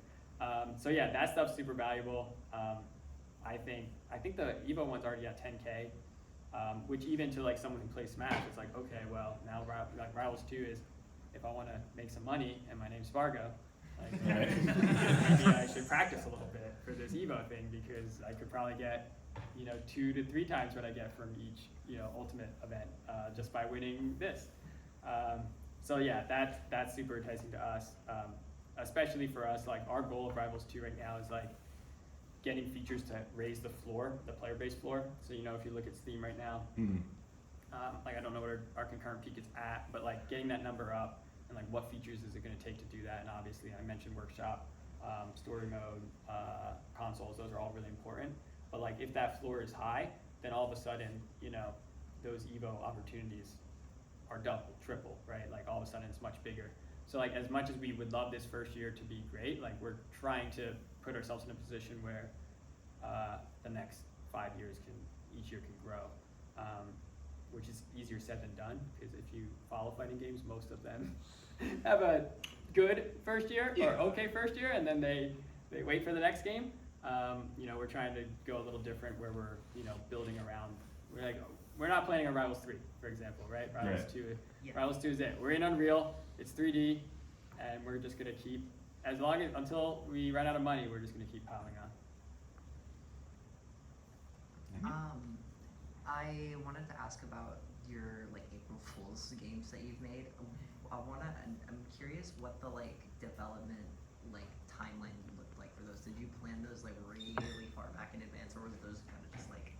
So yeah, that stuff's super valuable. I think the Evo one's already at 10K, which even to like someone who plays Smash, it's like, okay, well now like Rivals 2 is, if I want to make some money and my name's Fargo, like, maybe I should practice a little bit for this Evo thing, because I could probably get 2 to 3 times what I get from each ultimate event just by winning this. So yeah, that's super enticing to us, especially for us. Like our goal of Rivals 2 right now is like getting features to raise the floor, the player base floor. So if you look at Steam right now, like I don't know what our concurrent peak is at, but like getting that number up, and like what features is it going to take to do that? And obviously I mentioned workshop, story mode, consoles, those are all really important. But like if that floor is high, then all of a sudden, those Evo opportunities are double, triple, right? Like all of a sudden it's much bigger. So like as much as we would love this first year to be great, like we're trying to put ourselves in a position where the next 5 years each year can grow, which is easier said than done, because if you follow fighting games, most of them have a good first year or okay first year, and then they wait for the next game. We're trying to go a little different, where we're building around. We're not planning on Rivals 3, for example, right? Rivals 2, Rivals 2 is it. We're in Unreal, it's 3D, and we're just gonna keep, until we run out of money, we're just gonna keep piling on. I wanted to ask about your like April Fool's games that you've made. I'm curious what the like development like timeline looked like for those. Did you plan those like really far back in advance, or was those kind of just make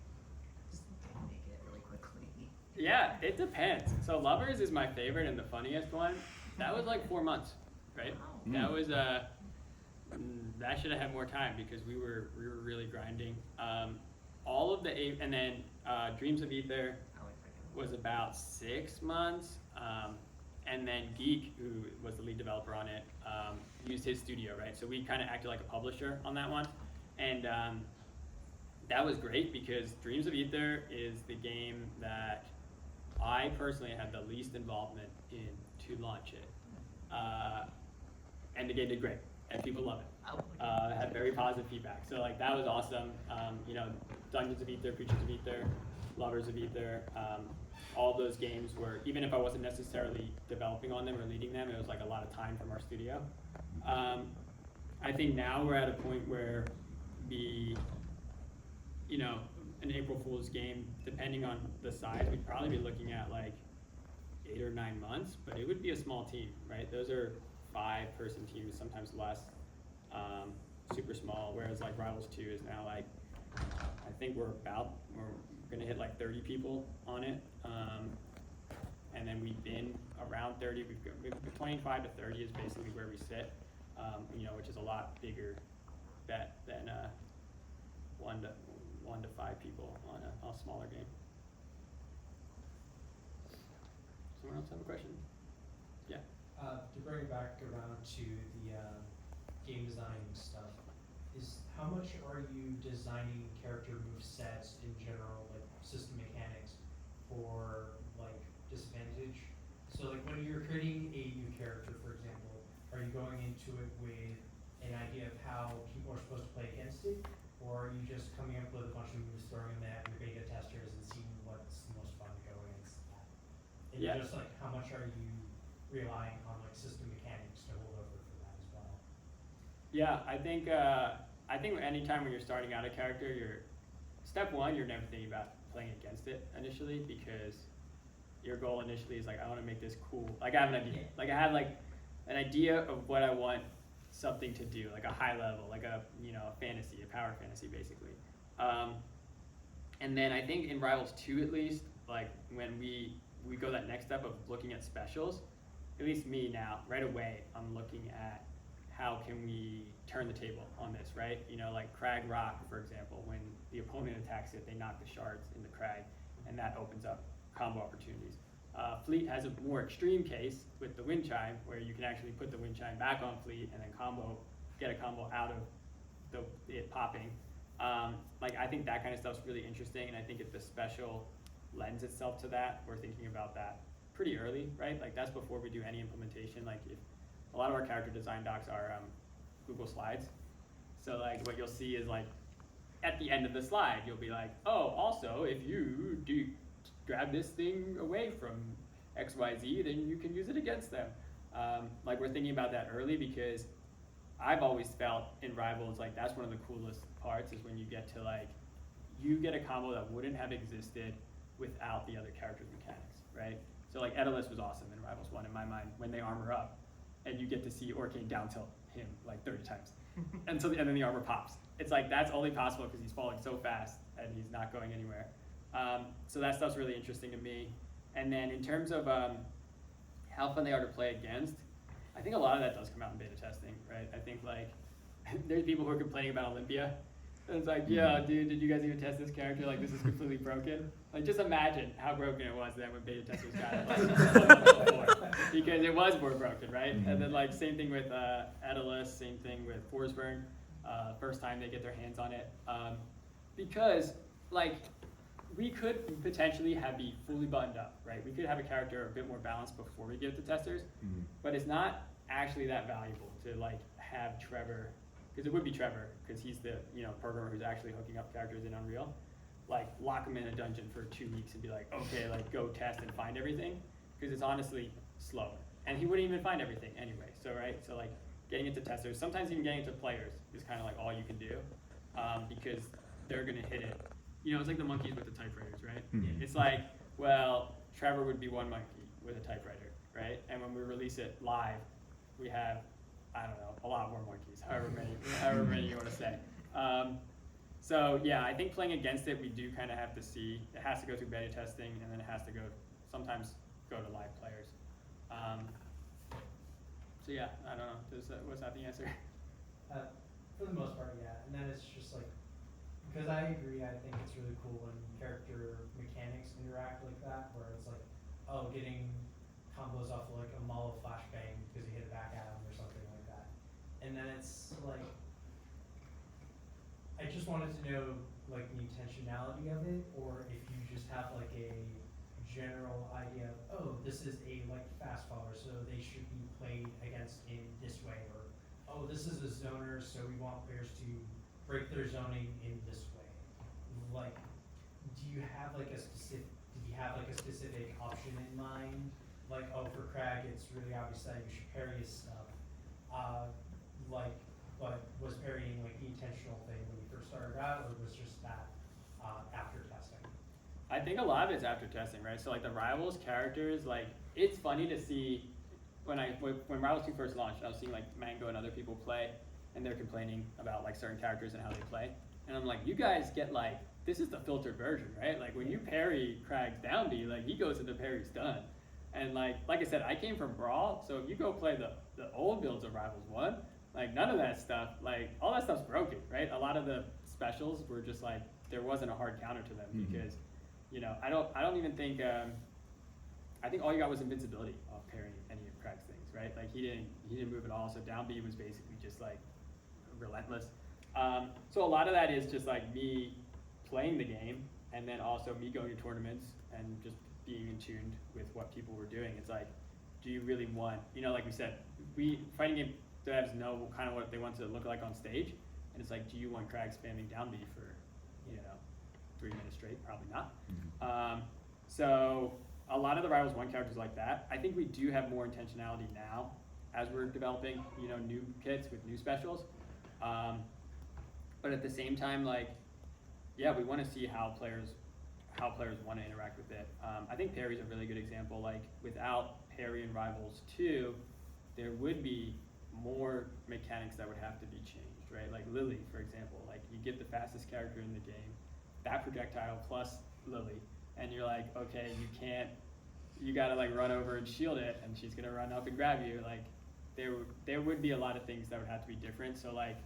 it really quickly? Yeah, it depends. So Lovers is my favorite and the funniest one. That was like 4 months, right? Wow. That was that should have had more time, because we were really grinding. All of and then Dreams of Aether was about 6 months. And then Geek, who was the lead developer on it, used his studio, right? So we kind of acted like a publisher on that one. And that was great, because Dreams of Aether is the game that I personally had the least involvement in to launch it. And the game did great, and people love it. Had very positive feedback. So like that was awesome. You know, Dungeons of Ether, Creatures of Ether, Lovers of Ether, all of those games were, even if I wasn't necessarily developing on them or leading them, it was like a lot of time from our studio. I think now we're at a point where you know, an April Fool's game, depending on the size, we'd probably be looking at like 8 or 9 months, but it would be a small team, right? Those are 5-person teams, sometimes less, super small, whereas like Rivals 2 is now like, I think we're gonna hit like 30 people on it. And then we've been around 30, we've 25 to 30 is basically where we sit, you know, which is a lot bigger bet than 1 to 5 people on a smaller game. Someone else have a question? Yeah. To bring it back around to the game design stuff, is how much are you designing character move sets in general, like system mechanics, for like disadvantage? So like when you're creating a new character, for example, are you going into it with an idea of how people are supposed to play against it, or are you just coming up with a bunch of moves, throwing them at your beta testers and seeing what's the most fun to go against that? And Yeah. just like how much are you relying on like system mechanics to hold over for that as well? Yeah, I think anytime when you're starting out a character, step one, you're never thinking about playing against it initially, because your goal initially is like, I want to make this cool. Like I have an idea. Like I have like an idea of what I want something to do, like a high level, like a, you know, a fantasy, a power fantasy basically. And then I think in Rivals 2 at least, like when we go that next step of looking at specials, at least me now, right away, I'm looking at how can we turn the table on this, right? You know, like Crag Rock, for example, when the opponent attacks it, they knock the shards in the Crag, and that opens up combo opportunities. Fleet has a more extreme case with the Wind Chime, where you can actually put the Wind Chime back on Fleet and then get a combo out of it popping. Like I think that kind of stuff's really interesting, and I think if the special lends itself to that, we're thinking about that pretty early, right? Like that's before we do any implementation. Like if a lot of our character design docs are Google Slides, so like what you'll see is like at the end of the slide, you'll be like, oh, also if you do grab this thing away from XYZ, then you can use it against them. Like we're thinking about that early, because I've always felt in Rivals, like that's one of the coolest parts, is when you get to like, you get a combo that wouldn't have existed without the other character's mechanics, right? So like Edalus was awesome in Rivals 1 in my mind, when they armor up, and you get to see Orcane down tilt him like 30 times. and then the armor pops. It's like, that's only possible because he's falling so fast and he's not going anywhere. So that stuff's really interesting to me. And then in terms of how fun they are to play against, I think a lot of that does come out in beta testing, right? I think like, there's people who are complaining about Olympia. And it's like, yeah, dude, did you guys even test this character? Like, this is completely broken. Like, just imagine how broken it was then when beta testers got it, like, a month before. Because it was more broken, right? And then, like, same thing with Edalus, same thing with Forsburn. First time they get their hands on it. Because, like, we could potentially be fully buttoned up, right? We could have a character a bit more balanced before we give it to testers. But it's not actually that valuable to, like, have Trevor, because it would be Trevor, because he's the, you know, programmer who's actually hooking up characters in Unreal. Like, lock him in a dungeon for 2 weeks and be like, okay, like, go test and find everything, because it's honestly slow. And he wouldn't even find everything anyway, so, right? So, like, getting it to testers, sometimes even getting it to players is kind of like all you can do, because they're going to hit it. You know, it's like the monkeys with the typewriters, right? It's like, well, Trevor would be one monkey with a typewriter, right? And when we release it live, we have, I don't know, a lot more monkeys, however many you want to say. So yeah, I think playing against it, we do kind of have to see, it has to go through beta testing, and then it has to sometimes go to live players. So yeah, I don't know, was that the answer? For the most part, yeah. And then it's just like, because I agree, I think it's really cool when character mechanics interact like that, where it's like, oh, getting combos off of like a Mala flashbang because you hit it back at him or something like that. And then it's like, I just wanted to know like the intentionality of it, or if you just have like a general idea of, oh, this is a like fast follower, so they should be played against in this way, or oh, this is a zoner, so we want players to break their zoning in this way. Like, do you have like a specific option in mind? Like, oh, for Crag, it's really obvious that you should parry his stuff. But was parrying like the intentional thing when you first started out, or was just that after testing? I think a lot of it's after testing, right? So like the Rivals characters, like it's funny to see when Rivals 2 first launched, I was seeing like Mango and other people play, and they're complaining about like certain characters and how they play, and I'm like, you guys get like, this is the filtered version, right? Like when you parry Crag's down B, like he goes into parry stun, and like I said, I came from Brawl, so if you go play the old builds of Rivals 1, like none of that stuff, like all that stuff's broken, right? A lot of the specials were just like, there wasn't a hard counter to them because, you know, I don't even think, I think all you got was invincibility off parrying any of Crag's things, right? Like he didn't move at all, so down B was basically just like relentless. So a lot of that is just like me playing the game, and then also me going to tournaments and just being in tune with what people were doing. It's like, do you really want, you know, like we said, fighting game devs know kind of what they want to look like on stage, and it's like, do you want Crag spamming down B for, you know, 3 minutes straight? Probably not. So a lot of the Rivals 1 characters like that. I think we do have more intentionality now as we're developing, you know, new kits with new specials. But at the same time, like, yeah, we want to see how players want to interact with it. I think parry's a really good example. Like without parry in Rivals 2, there would be more mechanics that would have to be changed, right? Like Lily, for example, like you get the fastest character in the game, that projectile plus Lily, and you're like, okay, you gotta like run over and shield it, and she's gonna run up and grab you. Like there would be a lot of things that would have to be different. So like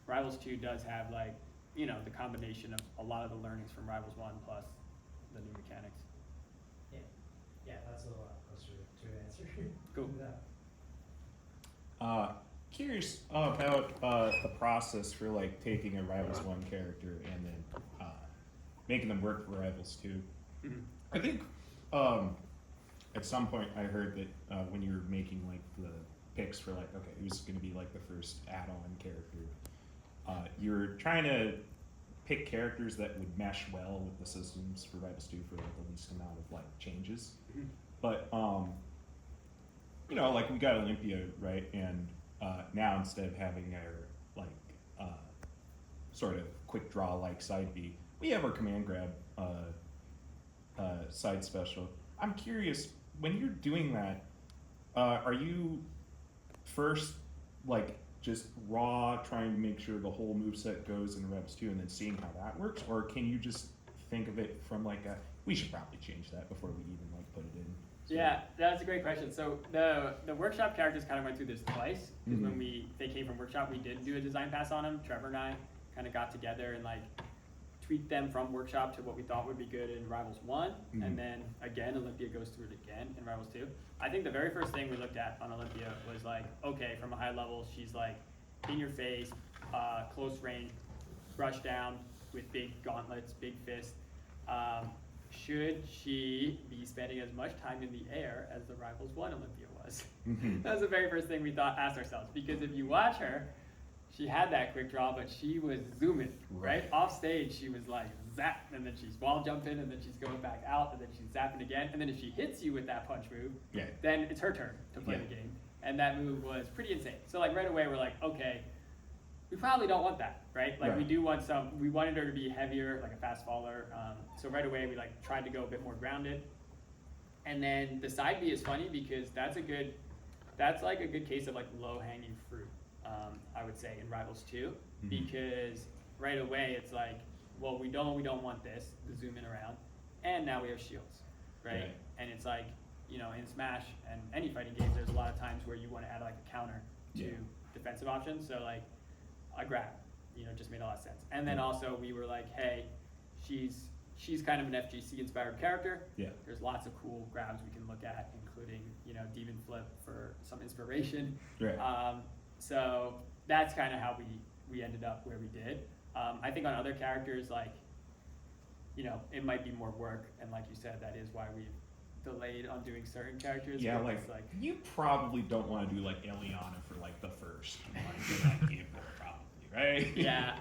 Rivals 2 does have like, you know, the combination of a lot of the learnings from Rivals 1 plus the new mechanics. Yeah, that's a lot closer to an answer. Cool. Curious about the process for like taking a Rivals 1 character and then making them work for Rivals 2. I think at some point I heard that when you were making like the picks for like, okay, who's going to be like the first add-on character, you were trying to pick characters that would mesh well with the systems for Rivals 2 for like the least amount of like changes. But you know, like we got Olympia, right? And now instead of having our like sort of quick draw like side B, we have our command grab side special. I'm curious, when you're doing that, are you first like just raw trying to make sure the whole moveset goes in Revs 2 and then seeing how that works, or can you just think of it from like we should probably change that before we even like put it in? Yeah, that's a great question. So the workshop characters kind of went through this twice, because when they came from workshop, we did do a design pass on them. Trevor and I kind of got together and like tweaked them from workshop to what we thought would be good in Rivals 1, and then again Olympia goes through it again in Rivals 2. I think the very first thing we looked at on Olympia was like, okay, from a high level, she's like in your face, close range, brush down with big gauntlets, big fist. Should she be spending as much time in the air as the Rivals 1 Olympia was? That was the very first thing we asked ourselves, because if you watch her, she had that quick draw, but she was zooming, right? Off stage, she was like zap, and then she's wall jumping, and then she's going back out, and then she's zapping again, and then if she hits you with that punch move, then it's her turn to play the game. And that move was pretty insane. So like right away, we're like, okay, we probably don't want that, right? Like we do want we wanted her to be heavier, like a fast faller. So right away, we like tried to go a bit more grounded. And then the side B is funny because that's like a good case of like low hanging fruit. I would say in Rivals 2, because right away it's like, well, we don't want this, the zoom in around, and now we have shields, right? And it's like, you know, in Smash and any fighting games, there's a lot of times where you want to add like a counter to defensive options. So like a grab, you know, just made a lot of sense. And then also we were like, hey, she's kind of an FGC inspired character. There's lots of cool grabs we can look at, including, you know, Demon Flip for some inspiration. So that's kind of how we ended up where we did. I think on other characters, like, you know, it might be more work, and like you said, that is why we've delayed on doing certain characters. Yeah, where like, it's you probably don't want to do like Eliana for like the first one for that game, probably, right? Yeah.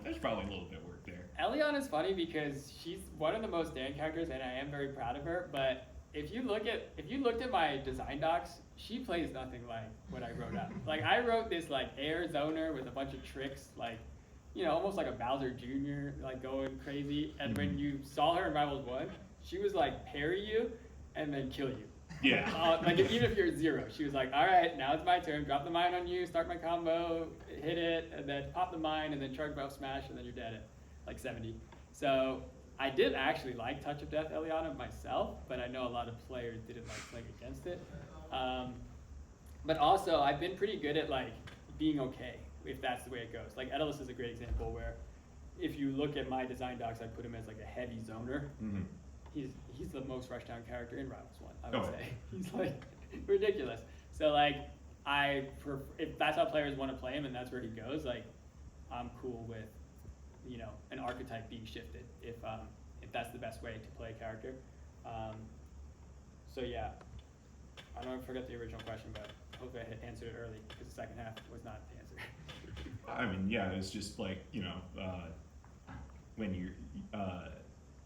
There's probably a little bit of work there. Elion is funny because she's one of the most Dan characters, and I am very proud of her. But if you looked at my design docs, she plays nothing like what I wrote up. Like I wrote this like air zoner with a bunch of tricks, like almost like a Bowser Jr. like going crazy. And when you saw her in Rivals 1, she was like parry you and then kill you. Yeah. Like even if you're 0, she was like, all right, now it's my turn. Drop the mine on you, start my combo, hit it, and then pop the mine, and then charge buff smash, and then you're dead at like 70. So I did actually like Touch of Death Eliana myself, but I know a lot of players didn't like playing against it. But also, I've been pretty good at like being okay if that's the way it goes. Like Edalus is a great example where if you look at my design docs, I put him as like a heavy zoner. Mm-hmm. He's the most rushdown character in Rivals 1, I would Oh. say. He's like ridiculous. So like if that's how players want to play him and that's where he goes, like I'm cool with an archetype being shifted if that's the best way to play a character. So yeah, I don't forget the original question, but hopefully I had answered it early because the second half was not the answer. I mean, yeah, it's just like, when you're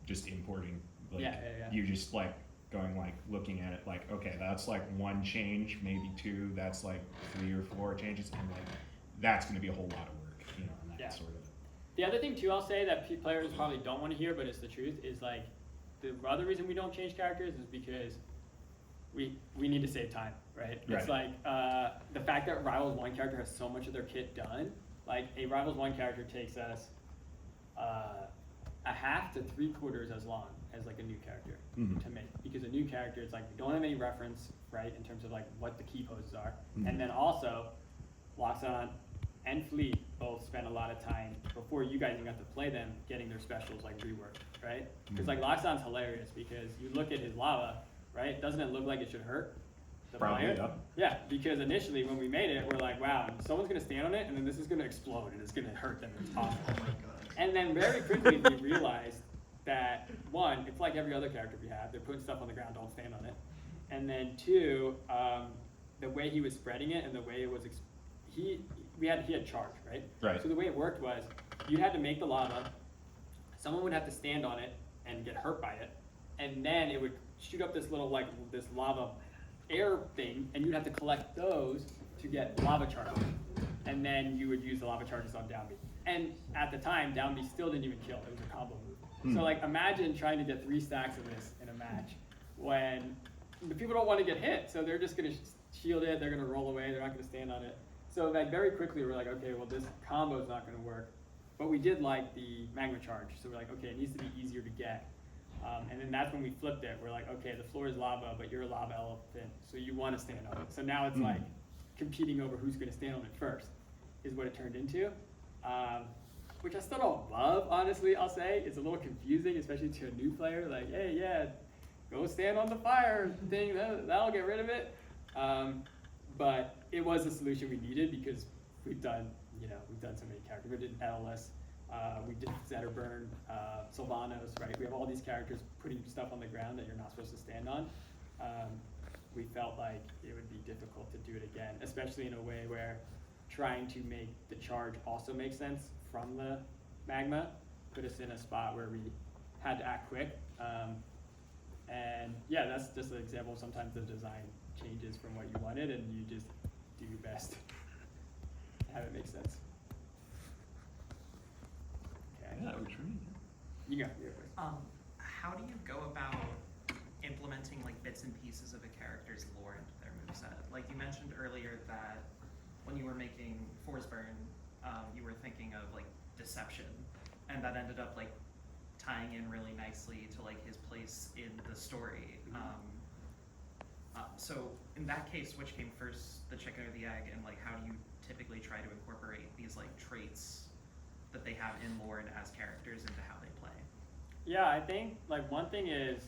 just importing, like, Yeah. you're just like going like looking at it like, okay, that's like 1 change, maybe 2, that's like 3 or 4 changes, and like that's going to be a whole lot of work, and that Yeah. sort of. The other thing too I'll say that players probably don't want to hear, but it's the truth, is like the other reason we don't change characters is because we need to save time, right? It's like the fact that Rivals 1 character has so much of their kit done, like a Rivals 1 character takes us a half to 3/4 as long as like a new character to make, because a new character, it's like you don't have any reference, right, in terms of like what the key poses are, and then also Loxodon and Fleet both spend a lot of time before you guys even got to play them getting their specials like reworked, right? Because like Loxodon's hilarious because you look at his lava, right? Doesn't it look like it should hurt the Probably, player? yeah. Yeah, because initially when we made it, we're like, wow, someone's gonna stand on it and then this is gonna explode and it's gonna hurt them. It's awful. Oh my god. And then very quickly we realized that 1, it's like every other character we have. They're putting stuff on the ground, don't stand on it. And then 2, the way he was spreading it and the way it was, he had charge, right? Right. So the way it worked was you had to make the lava, someone would have to stand on it and get hurt by it, and then it would shoot up this little like this lava air thing, and you'd have to collect those to get lava charges. And then you would use the lava charges on Downbeat. And at the time, Downbeat still didn't even kill. It was a combo move. So like imagine trying to get 3 stacks of this in a match when the people don't want to get hit. So they're just going to shield it. They're going to roll away. They're not going to stand on it. So like very quickly we're like, okay, well this combo is not going to work. But we did like the magma charge. So we're like, okay, it needs to be easier to get. And then that's when we flipped it. We're like, okay, the floor is lava, but you're a lava elephant, so you want to stand on it. So now it's like competing over who's going to stand on it first is what it turned into. Which I still don't love, honestly, I'll say. It's a little confusing, especially to a new player. Like, hey, yeah, go stand on the fire thing, that'll get rid of it. But it was the solution we needed because we've done so many characters. We did LS, we did Zetterburn, Sylvanos, right? We have all these characters putting stuff on the ground that you're not supposed to stand on. We felt like it would be difficult to do it again, especially in a way where trying to make the charge also make sense from the magma put us in a spot where we had to act quick. And yeah, that's just an example. Sometimes the design changes from what you wanted and you just do your best to have it make sense. Okay. Yeah, that works for me. You go. You're first. How do you go about implementing like bits and pieces of a character's lore into their moveset? Like you mentioned earlier that when you were making Forsburn, you were thinking of like deception, and that ended up like tying in really nicely to like his place in the story. So in that case, which came first, the chicken or the egg, and like how do you typically try to incorporate these like traits that they have in lore and as characters into how they play? Yeah, I think like one thing is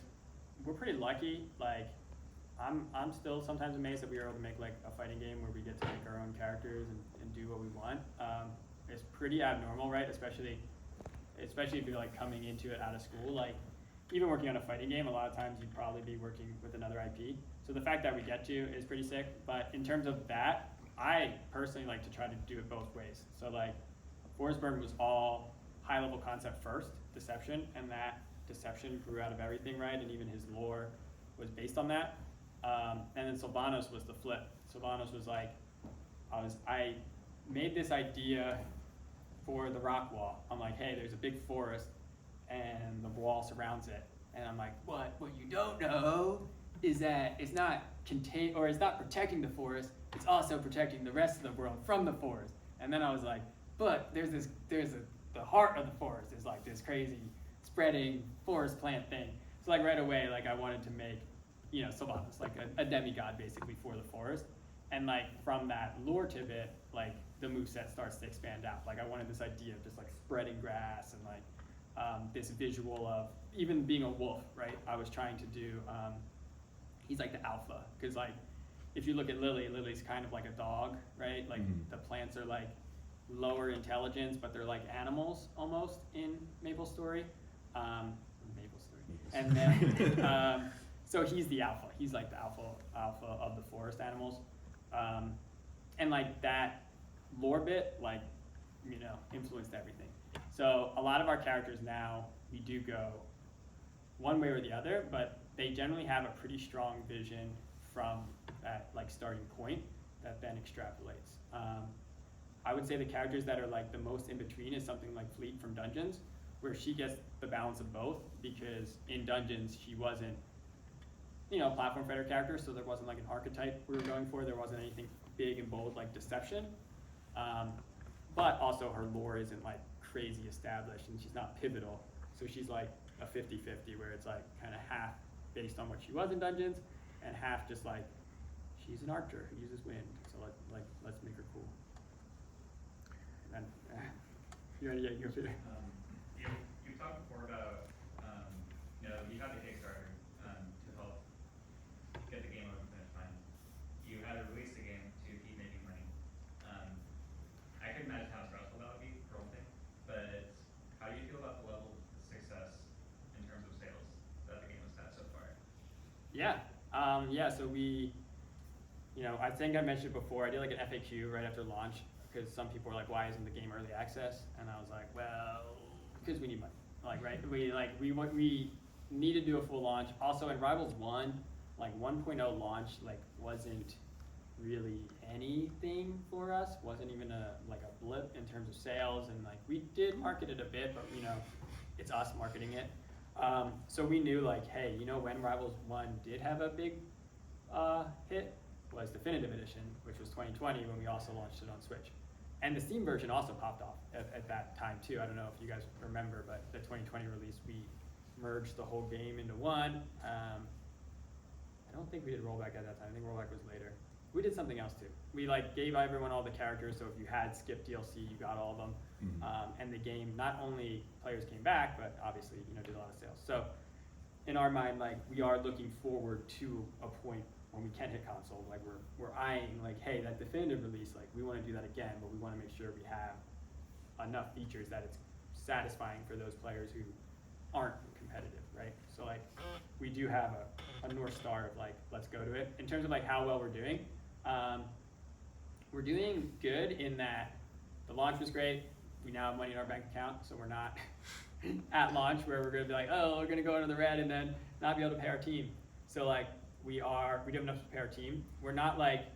we're pretty lucky. Like I'm still sometimes amazed that we were able to make like a fighting game where we get to make our own characters and do what we want. It's pretty abnormal, right? Especially if you're like coming into it out of school. Like even working on a fighting game, a lot of times you'd probably be working with another IP. So the fact that we get to is pretty sick. But in terms of that, I personally like to try to do it both ways. So like, Forsberg was all high-level concept first, deception, and that deception grew out of everything, right? And even his lore was based on that. And then Sylvanos was the flip. Sylvanos was like, I made this idea for the rock wall. I'm like, hey, there's a big forest and the wall surrounds it. And I'm like, what you don't know is that it's not it's not protecting the forest, it's also protecting the rest of the world from the forest. And then I was like, but the heart of the forest is like this crazy spreading forest plant thing. So like right away, like I wanted to make, Sylvanas, like a demigod basically for the forest. And like from that lore tidbit, like the moveset starts to expand out. Like I wanted this idea of just like spreading grass and like this visual of even being a wolf, right? I was trying to do, he's like the alpha. Cause like, if you look at Lily's kind of like a dog, right? Like the plants are like lower intelligence, but they're like animals almost in Maple Story. And then, so he's the alpha. He's like the alpha of the forest animals. And like that lore bit, like, influenced everything. So a lot of our characters now, we do go one way or the other, but they generally have a pretty strong vision from that like starting point that then extrapolates. I would say the characters that are like the most in between is something like Fleet from Dungeons, where she gets the balance of both, because in Dungeons she wasn't, platform fighter character, so there wasn't like an archetype we were going for. There wasn't anything big and bold like deception, but also her lore isn't like crazy established, and she's not pivotal. So she's like a 50-50, where it's like kind of half based on what she was in Dungeons, and half just like she's an archer who uses wind. So let's make her cool. And you talked before about you had the Kickstarter to help get the game over the finish line. You had to release the game to keep making money. I could imagine how stressful that would be for one thing, but how do you feel about the level of success in terms of sales that the game has had so far? Yeah. So we, I think I mentioned before, I did like an FAQ right after launch, because some people were like, why isn't the game early access? And I was like, well, because we need money. Like, right? We need to do a full launch. Also in Rivals 1, like 1.0 launch, like wasn't really anything for us. Wasn't even a blip in terms of sales, and like we did market it a bit, but it's us marketing it. So we knew like, hey, when Rivals 1 did have a big hit was Definitive Edition, which was 2020, when we also launched it on Switch. And the Steam version also popped off at that time too. I don't know if you guys remember, but the 2020 release, we merged the whole game into one. I don't think we did rollback at that time. I think rollback was later. We did something else too. We like gave everyone all the characters, so if you had skipped DLC, you got all of them. And the game, not only players came back, but obviously did a lot of sales. So in our mind, like we are looking forward to a point when we can hit console. Like we're eyeing like, hey, that definitive release, like we want to do that again, but we want to make sure we have enough features that it's satisfying for those players who aren't competitive, right? So like we do have a North Star of like, let's go to it. In terms of like how well we're doing good in that the launch was great. We now have money in our bank account, so we're not at launch where we're gonna be like, oh, we're gonna go into the red and then not be able to pay our team. So like we do have enough to pay our team. We're not like,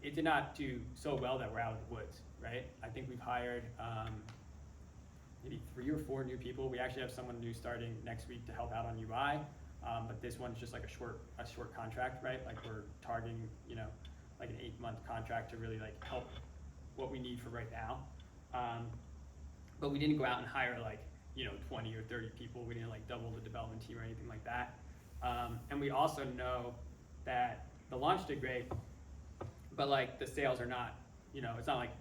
it did not do so well that we're out of the woods, right? I think we've hired maybe 3 or 4 new people. We actually have someone new starting next week to help out on UI, but this one's just like a short contract, right? Like we're targeting, like an 8-month contract to really like help what we need for right now. But we didn't go out and hire like, 20 or 30 people. We didn't like double the development team or anything like that. And we also know that the launch did great, but like the sales are not, it's not like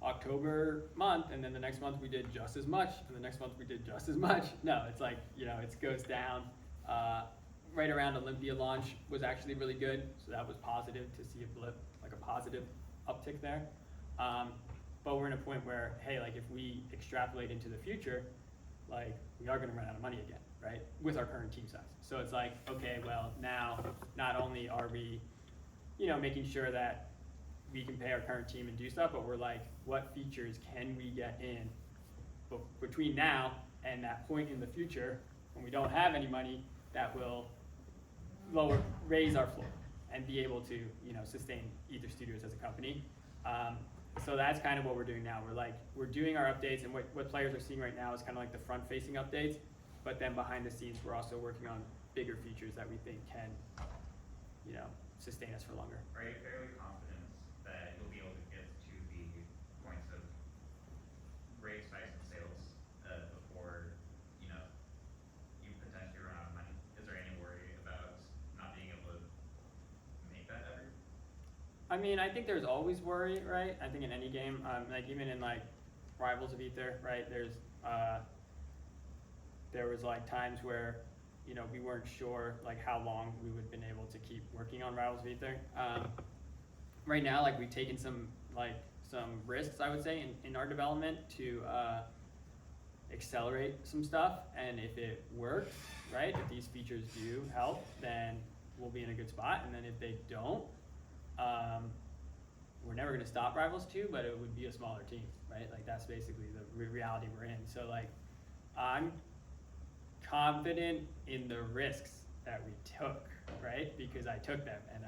October month and then the next month we did just as much and the next month we did just as much. No, it's like, it goes down. Right around Olympia launch was actually really good, so that was positive to see a blip, like a positive uptick there. But we're in a point where, hey, like if we extrapolate into the future, like we are going to run out of money again, right? With our current team size. So it's like, okay, well now not only are we, making sure that we can pay our current team and do stuff, but we're like, what features can we get in between now and that point in the future when we don't have any money that will raise our floor and be able to, sustain Ether Studios as a company. So that's kind of what we're doing now. We're doing our updates, and what players are seeing right now is kind of like the front-facing updates, but then behind the scenes, we're also working on bigger features that we think can, sustain us for longer. Are you fairly confident that you'll be able to get to the points of great spikes in sales before, you potentially run out of money? Is there any worry about not being able to make that ever? I mean, I think there's always worry, right? I think in any game, like even in like Rivals of Ether, right? There was like times where, we weren't sure like how long we would have been able to keep working on Rivals of Ether. Right now, like we've taken some risks, I would say, in our development to accelerate some stuff. And if it works, right? If these features do help, then we'll be in a good spot. And then if they don't, we're never gonna stop Rivals 2, but it would be a smaller team, right? Like that's basically the reality we're in. So like, I'm confident in the risks that we took, right? Because I took them, and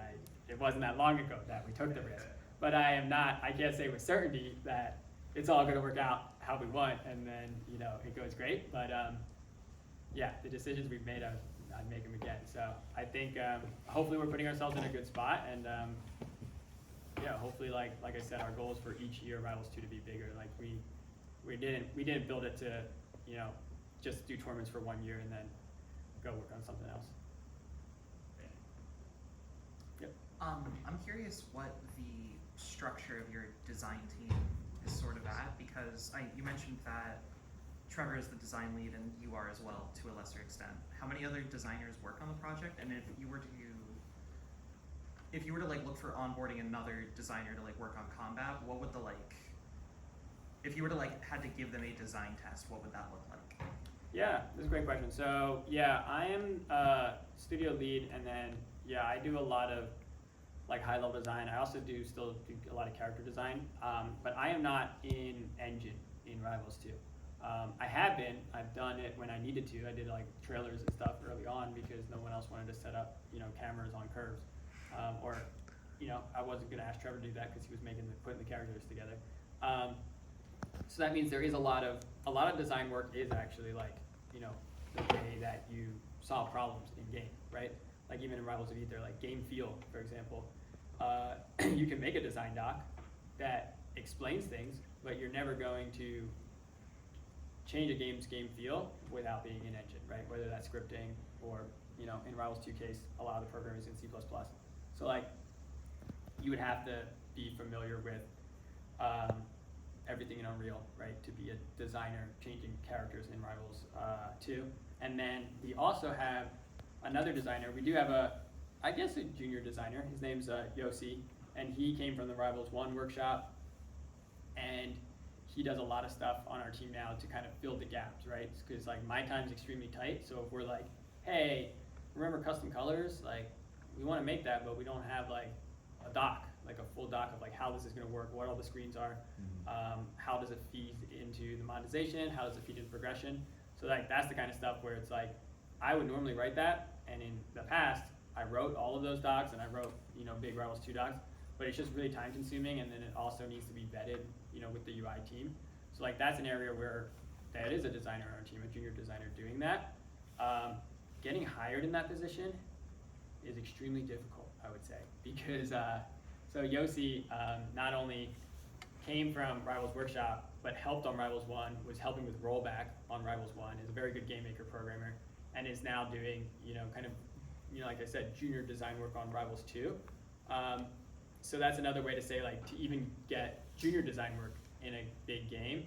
it wasn't that long ago that we took the risk. But I can't say with certainty that it's all gonna work out how we want, and then, it goes great. But yeah, the decisions we've made, I'd make them again. So I think hopefully we're putting ourselves in a good spot, and yeah, hopefully like I said, our goal is for each year Rivals 2 to be bigger. Like we didn't build it to just do tournaments for 1 year and then go work on something else. Yep. I'm curious what the structure of your design team is sort of at, because you mentioned that Trevor is the design lead and you are as well to a lesser extent. How many other designers work on the project? And if you were to like look for onboarding another designer to like work on combat, what would if you were to like had to give them a design test, what would that look like? Yeah, this is a great question. So yeah, I am studio lead, and then I do a lot of like high level design. I also still do a lot of character design, but I am not in engine in Rivals 2. I have been. I've done it when I needed to. I did like trailers and stuff early on because no one else wanted to set up cameras on curves, or I wasn't gonna ask Trevor to do that because he was putting the characters together. So that means there is a lot of design work is actually like the way that you solve problems in game, right? Like even in Rivals of Ether, like game feel, for example, you can make a design doc that explains things, but you're never going to change a game's game feel without being in engine, right? Whether that's scripting or, in Rivals 2 case, a lot of the programming is in C++. So like, you would have to be familiar with everything in Unreal, right? To be a designer changing characters in Rivals 2. And then we also have another designer. We do have a junior designer. His name's Yossi, and he came from the Rivals 1 workshop, and he does a lot of stuff on our team now to kind of fill the gaps, right? Because like my time's extremely tight, so if we're like, hey, remember custom colors? Like we want to make that, but we don't have like a doc, like a full doc of like how this is going to work, what all the screens are, how does it feed into the monetization, how does it feed into progression. So like that's the kind of stuff where it's like I would normally write that, and in the past I wrote all of those docs and I wrote big Rivals 2 docs, but it's just really time consuming, and then it also needs to be vetted with the UI team. So like that's an area where that is a designer on our team, a junior designer doing that. Getting hired in that position is extremely difficult, I would say, because so Yossi not only came from Rivals Workshop, but helped on Rivals 1, was helping with rollback on Rivals 1, is a very good game maker programmer, and is now doing, like I said, junior design work on Rivals 2. So that's another way to say, like, to even get junior design work in a big game,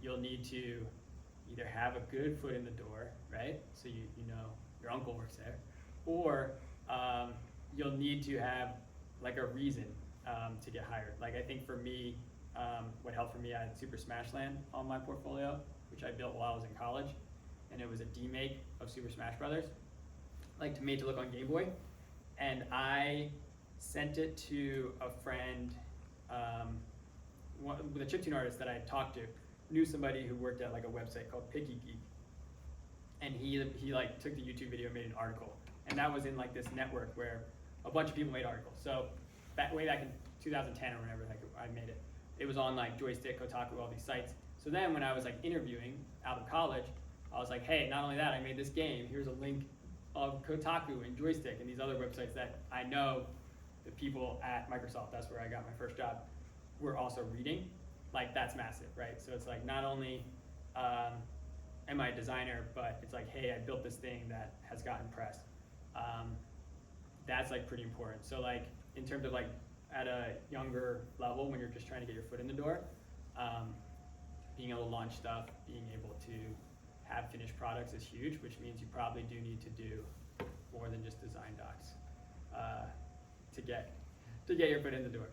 you'll need to either have a good foot in the door, right? So you know your uncle works there, or you'll need to have like a reason to get hired. Like I think for me, what helped for me, I had Super Smash Land on my portfolio, which I built while I was in college, and it was a demake of Super Smash Brothers, like made to look on Game Boy, and I sent it to a friend, with a chiptune artist that I had talked to, knew somebody who worked at like a website called Picky Geek, and he like took the YouTube video and made an article, and that was in like this network where a bunch of people made articles. So way back in 2010 or whenever like I made it, it was on like Joystick, Kotaku, all these sites. So then when I was like interviewing out of college, I was like, hey, not only that, I made this game. Here's a link of Kotaku and Joystick and these other websites that I know the people at Microsoft, that's where I got my first job, were also reading. Like that's massive, right? So it's like not only am I a designer, but it's like, hey, I built this thing that has gotten press. That's like pretty important. So like in terms of like at a younger level, when you're just trying to get your foot in the door, being able to launch stuff, being able to have finished products is huge, which means you probably do need to do more than just design docs to get your foot in the door.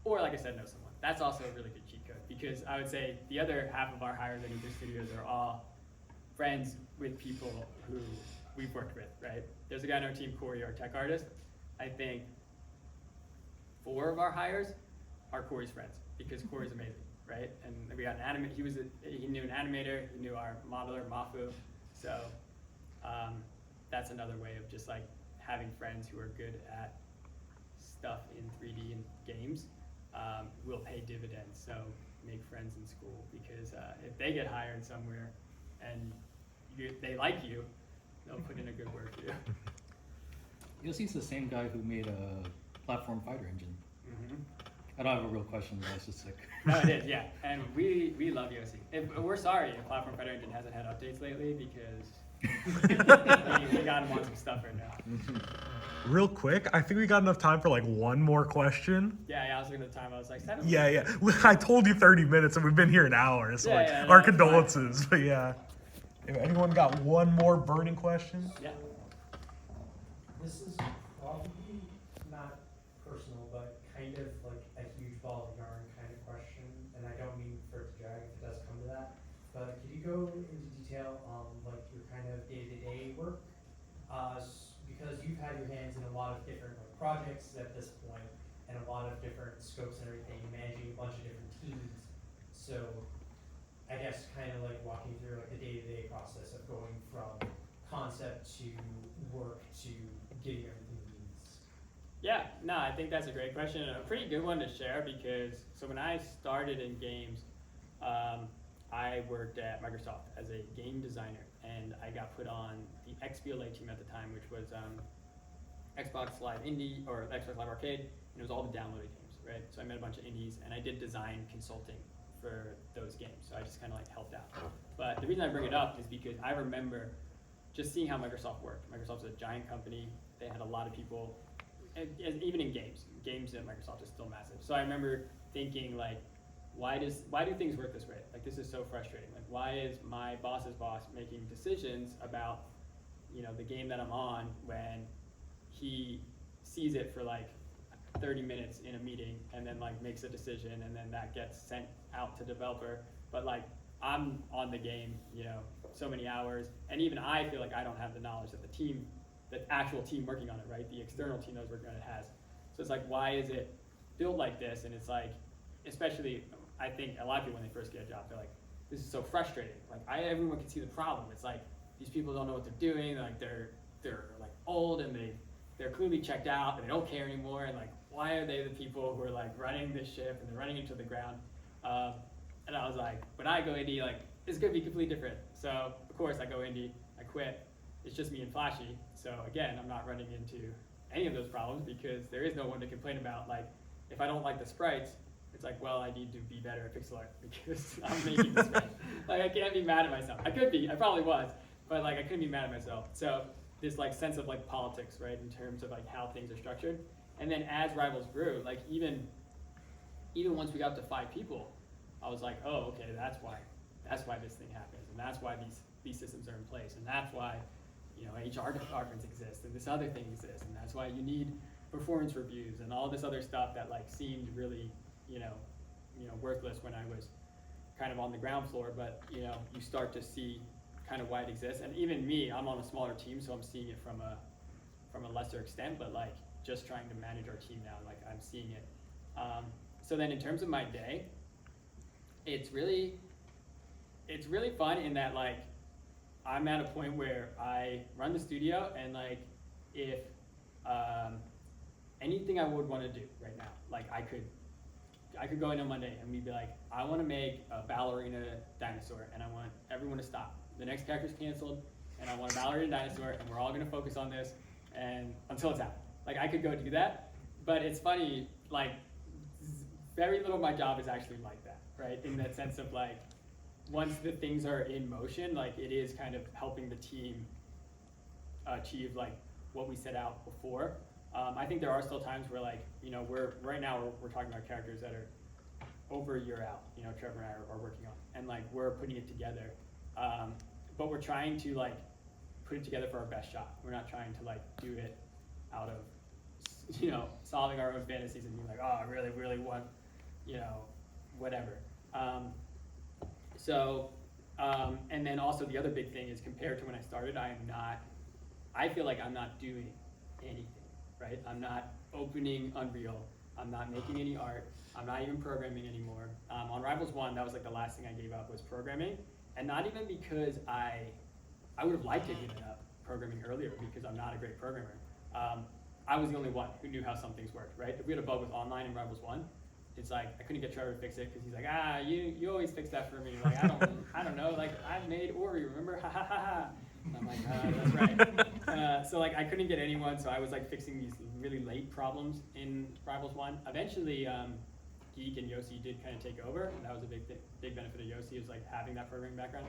Or like I said, know someone. That's also a really good cheat code, because I would say the other half of our hires at Ether Studios are all friends with people who we've worked with, right? There's a guy on our team, Corey, our tech artist. I think 4 of our hires are Corey's friends, because Corey's amazing, right? And we got an he knew an animator, he knew our modeler, Mafu. So that's another way of just like having friends who are good at stuff in 3D and games will pay dividends. So make friends in school, because if they get hired somewhere and they like you, they'll put in a good word for you. Yossi's the same guy who made a platform fighter engine. Mm-hmm. I don't have a real question, but that's just sick. No, it is, yeah. And we love Yossi. We're sorry if Platform Fighter Engine hasn't had updates lately, because we got him on some stuff right now. Real quick, I think we got enough time for like one more question. Yeah, I was looking at the time. I was like, 7 Yeah. I told you 30 minutes and we've been here an hour, so Yeah, our that's fine. condolences. But yeah, if anyone got one more burning question? Yeah. This is probably not personal, but kind of like a huge ball of yarn kind of question, and I don't mean for it to drag if it does come to that. But could you go into detail on like your kind of day-to-day work? Because you've had your hands in a lot of different like projects at this point, and a lot of different scopes and everything, managing a bunch of different teams. So I guess kind of like walking through like the day-to-day process of going from concept to work to getting everything you need. Yeah, no, I think that's a great question, and a pretty good one to share, because so when I started in games, I worked at Microsoft as a game designer, and I got put on the XBLA team at the time, which was Xbox Live Indie, or Xbox Live Arcade, and it was all the downloaded games, right? So I met a bunch of indies, and I did design consulting for those games, so I just kind of like helped out. But the reason I bring it up is because I remember just seeing how Microsoft worked. Microsoft's a giant company. They had a lot of people, and even in games at Microsoft is still massive. So I remember thinking like, why do things work this way? Like, this is so frustrating. Like, why is my boss's boss making decisions about, the game that I'm on when he sees it for like 30 minutes in a meeting and then like makes a decision, and then that gets sent out to developer. But like, I'm on the game, so many hours, and even I feel like I don't have the knowledge that the actual team working on it, right? The external team that was working on it has. So it's like, why is it built like this? And it's like, especially, I think a lot of people when they first get a job, they're like, this is so frustrating. Like, everyone can see the problem. It's like, these people don't know what they're doing. Like, they're like old, and they're clearly checked out, and they don't care anymore. And like, why are they the people who are like running this ship, and they're running into the ground? And I was like, when I go indie, like, it's gonna be completely different. So of course I go indie, I quit. It's just me and Flashy. So again, I'm not running into any of those problems, because there is no one to complain about. Like, if I don't like the sprites, it's like, well, I need to be better at pixel art, because I'm making the sprites. Like, I can't be mad at myself. I could be, I probably was, but like, I couldn't be mad at myself. So this like sense of like politics, right, in terms of like how things are structured. And then as Rivals grew, like even once we got to 5 people, I was like, oh, okay, that's why this thing happens, and that's why these systems are in place, and that's why HR departments exist, and this other thing exists, and that's why you need performance reviews and all this other stuff that like seemed really worthless when I was kind of on the ground floor. But you start to see kind of why it exists. And even me, I'm on a smaller team, so I'm seeing it from a lesser extent, but like just trying to manage our team now, like I'm seeing it. So then in terms of my day, it's really fun in that like I'm at a point where I run the studio, and like if anything I would want to do right now, like I could go in on Monday and we'd be like, I want to make a ballerina dinosaur, and I want everyone to stop. The next character's canceled, and I want a ballerina dinosaur, and we're all gonna focus on this, and until it's out. Like I could go do that, but it's funny, like very little of my job is actually like that, right? In that sense of like, once the things are in motion, like it is kind of helping the team achieve like what we set out before. I think there are still times where like, you know, we're talking about characters that are over a year out, you know, Trevor and I are working on, and like we're putting it together. But we're trying to like put it together for our best shot. We're not trying to like do it out of, you know, solving our own fantasies and being like, oh, I really, really want, you know, whatever. And then also the other big thing is, compared to when I started, I feel like I'm not doing anything, right? I'm not opening Unreal. I'm not making any art. I'm not even programming anymore. On Rivals 1, that was like the last thing I gave up, was programming. And not even because I would have liked to give it up programming earlier, because I'm not a great programmer. I was the only one who knew how some things worked, right? If we had a bug with online in Rivals 1, it's like, I couldn't get Trevor to fix it because he's like, you always fix that for me. Like, I don't know, like I made Ori, remember? Ha ha ha ha. And I'm like, that's right. So like I couldn't get anyone, so I was like fixing these really late problems in Rivals 1. Eventually, Geek and Yossi did kind of take over, and that was a big benefit of Yossi, is like having that programming background.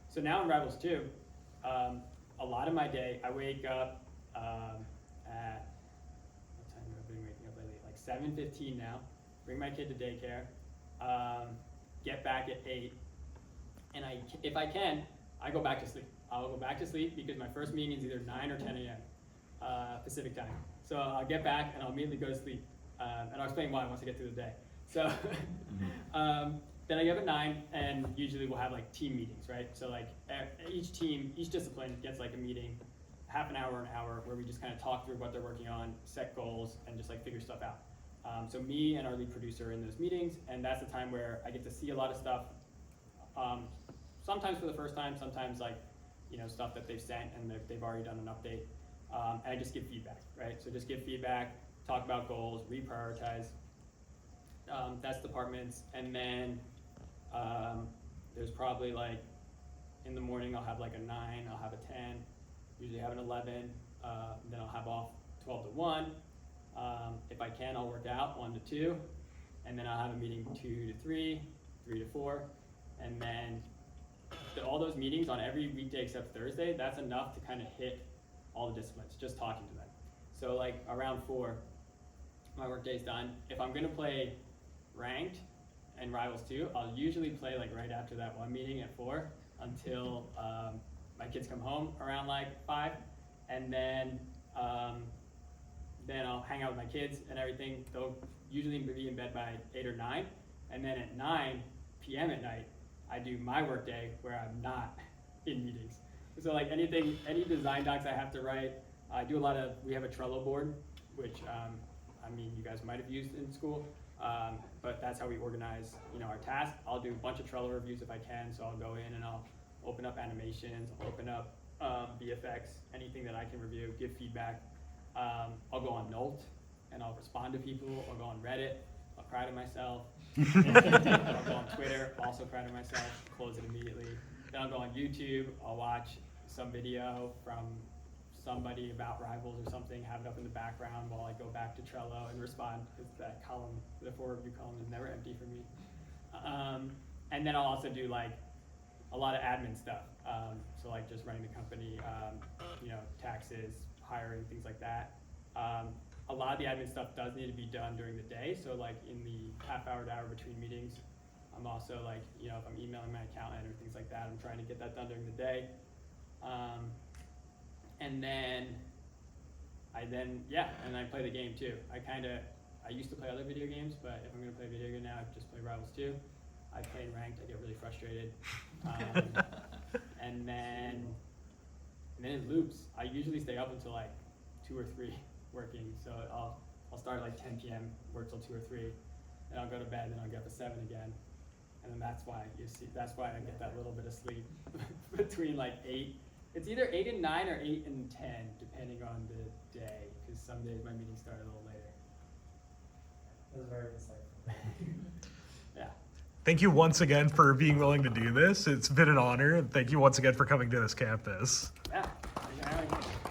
So now in Rivals 2, a lot of my day, I wake up at, what time have I been waking up lately? Like 7:15 now. Bring my kid to daycare, get back at 8, and if I can, I go back to sleep. I'll go back to sleep because my first meeting is either 9 or 10 a.m. Pacific time. So I'll get back and I'll immediately go to sleep, and I'll explain why once I get through the day. So then I get up at 9, and usually we'll have like team meetings, right? So like each discipline gets like a meeting, half an hour, where we just kind of talk through what they're working on, set goals, and just like figure stuff out. So me and our lead producer are in those meetings, and that's the time where I get to see a lot of stuff, sometimes for the first time, sometimes like, you know, stuff that they've sent and they've already done an update, and I just give feedback, right? So just give feedback, talk about goals, reprioritize. That's departments, and then there's probably like, in the morning I'll have like a 9, I'll have a 10, usually have an 11, then I'll have off 12 to 1. If I can, I'll work out 1 to 2, and then I'll have a meeting 2 to 3, 3 to 4, and then all those meetings on every weekday except Thursday, that's enough to kind of hit all the disciplines, just talking to them. So like around 4, my work day's done. If I'm gonna play ranked and Rivals 2, I'll usually play like right after that one meeting at 4 until my kids come home around like 5, and then I'll hang out with my kids and everything. They'll usually be in bed by 8 or 9, and then at 9 p.m. at night, I do my work day where I'm not in meetings. So like any design docs I have to write, I do we have a Trello board, which I mean, you guys might have used in school, but that's how we organize, you know, our tasks. I'll do a bunch of Trello reviews if I can, so I'll go in and I'll open up animations, I'll open up VFX, anything that I can review, give feedback. I'll go on Nolt and I'll respond to people. I'll go on Reddit, I'll cry to myself. I'll go on Twitter, also cry to myself, close it immediately. Then I'll go on YouTube, I'll watch some video from somebody about Rivals or something, have it up in the background while I go back to Trello and respond, because that column, the 4 review column, is never empty for me. And then I'll also do like a lot of admin stuff. So like just running the company, you know, taxes, hiring, things like that. A lot of the admin stuff does need to be done during the day. So like in the half hour to hour between meetings, I'm also like, you know, if I'm emailing my accountant or things like that, I'm trying to get that done during the day. And then I play the game too. I used to play other video games, but if I'm gonna play a video game now, I just play Rivals 2. I play ranked, I get really frustrated. And then and then it loops. I usually stay up until like 2 or 3 working. So I'll start at like 10 p.m., work till 2 or 3, then I'll go to bed, then I'll get up at 7 again. And then that's why I get that little bit of sleep between like 8. It's either 8 and 9 or 8 and 10, depending on the day, because some days my meetings start a little later. That was very insightful. Yeah. Thank you once again for being willing to do this. It's been an honor, and thank you once again for coming to this campus. Yeah. Thank you for having me.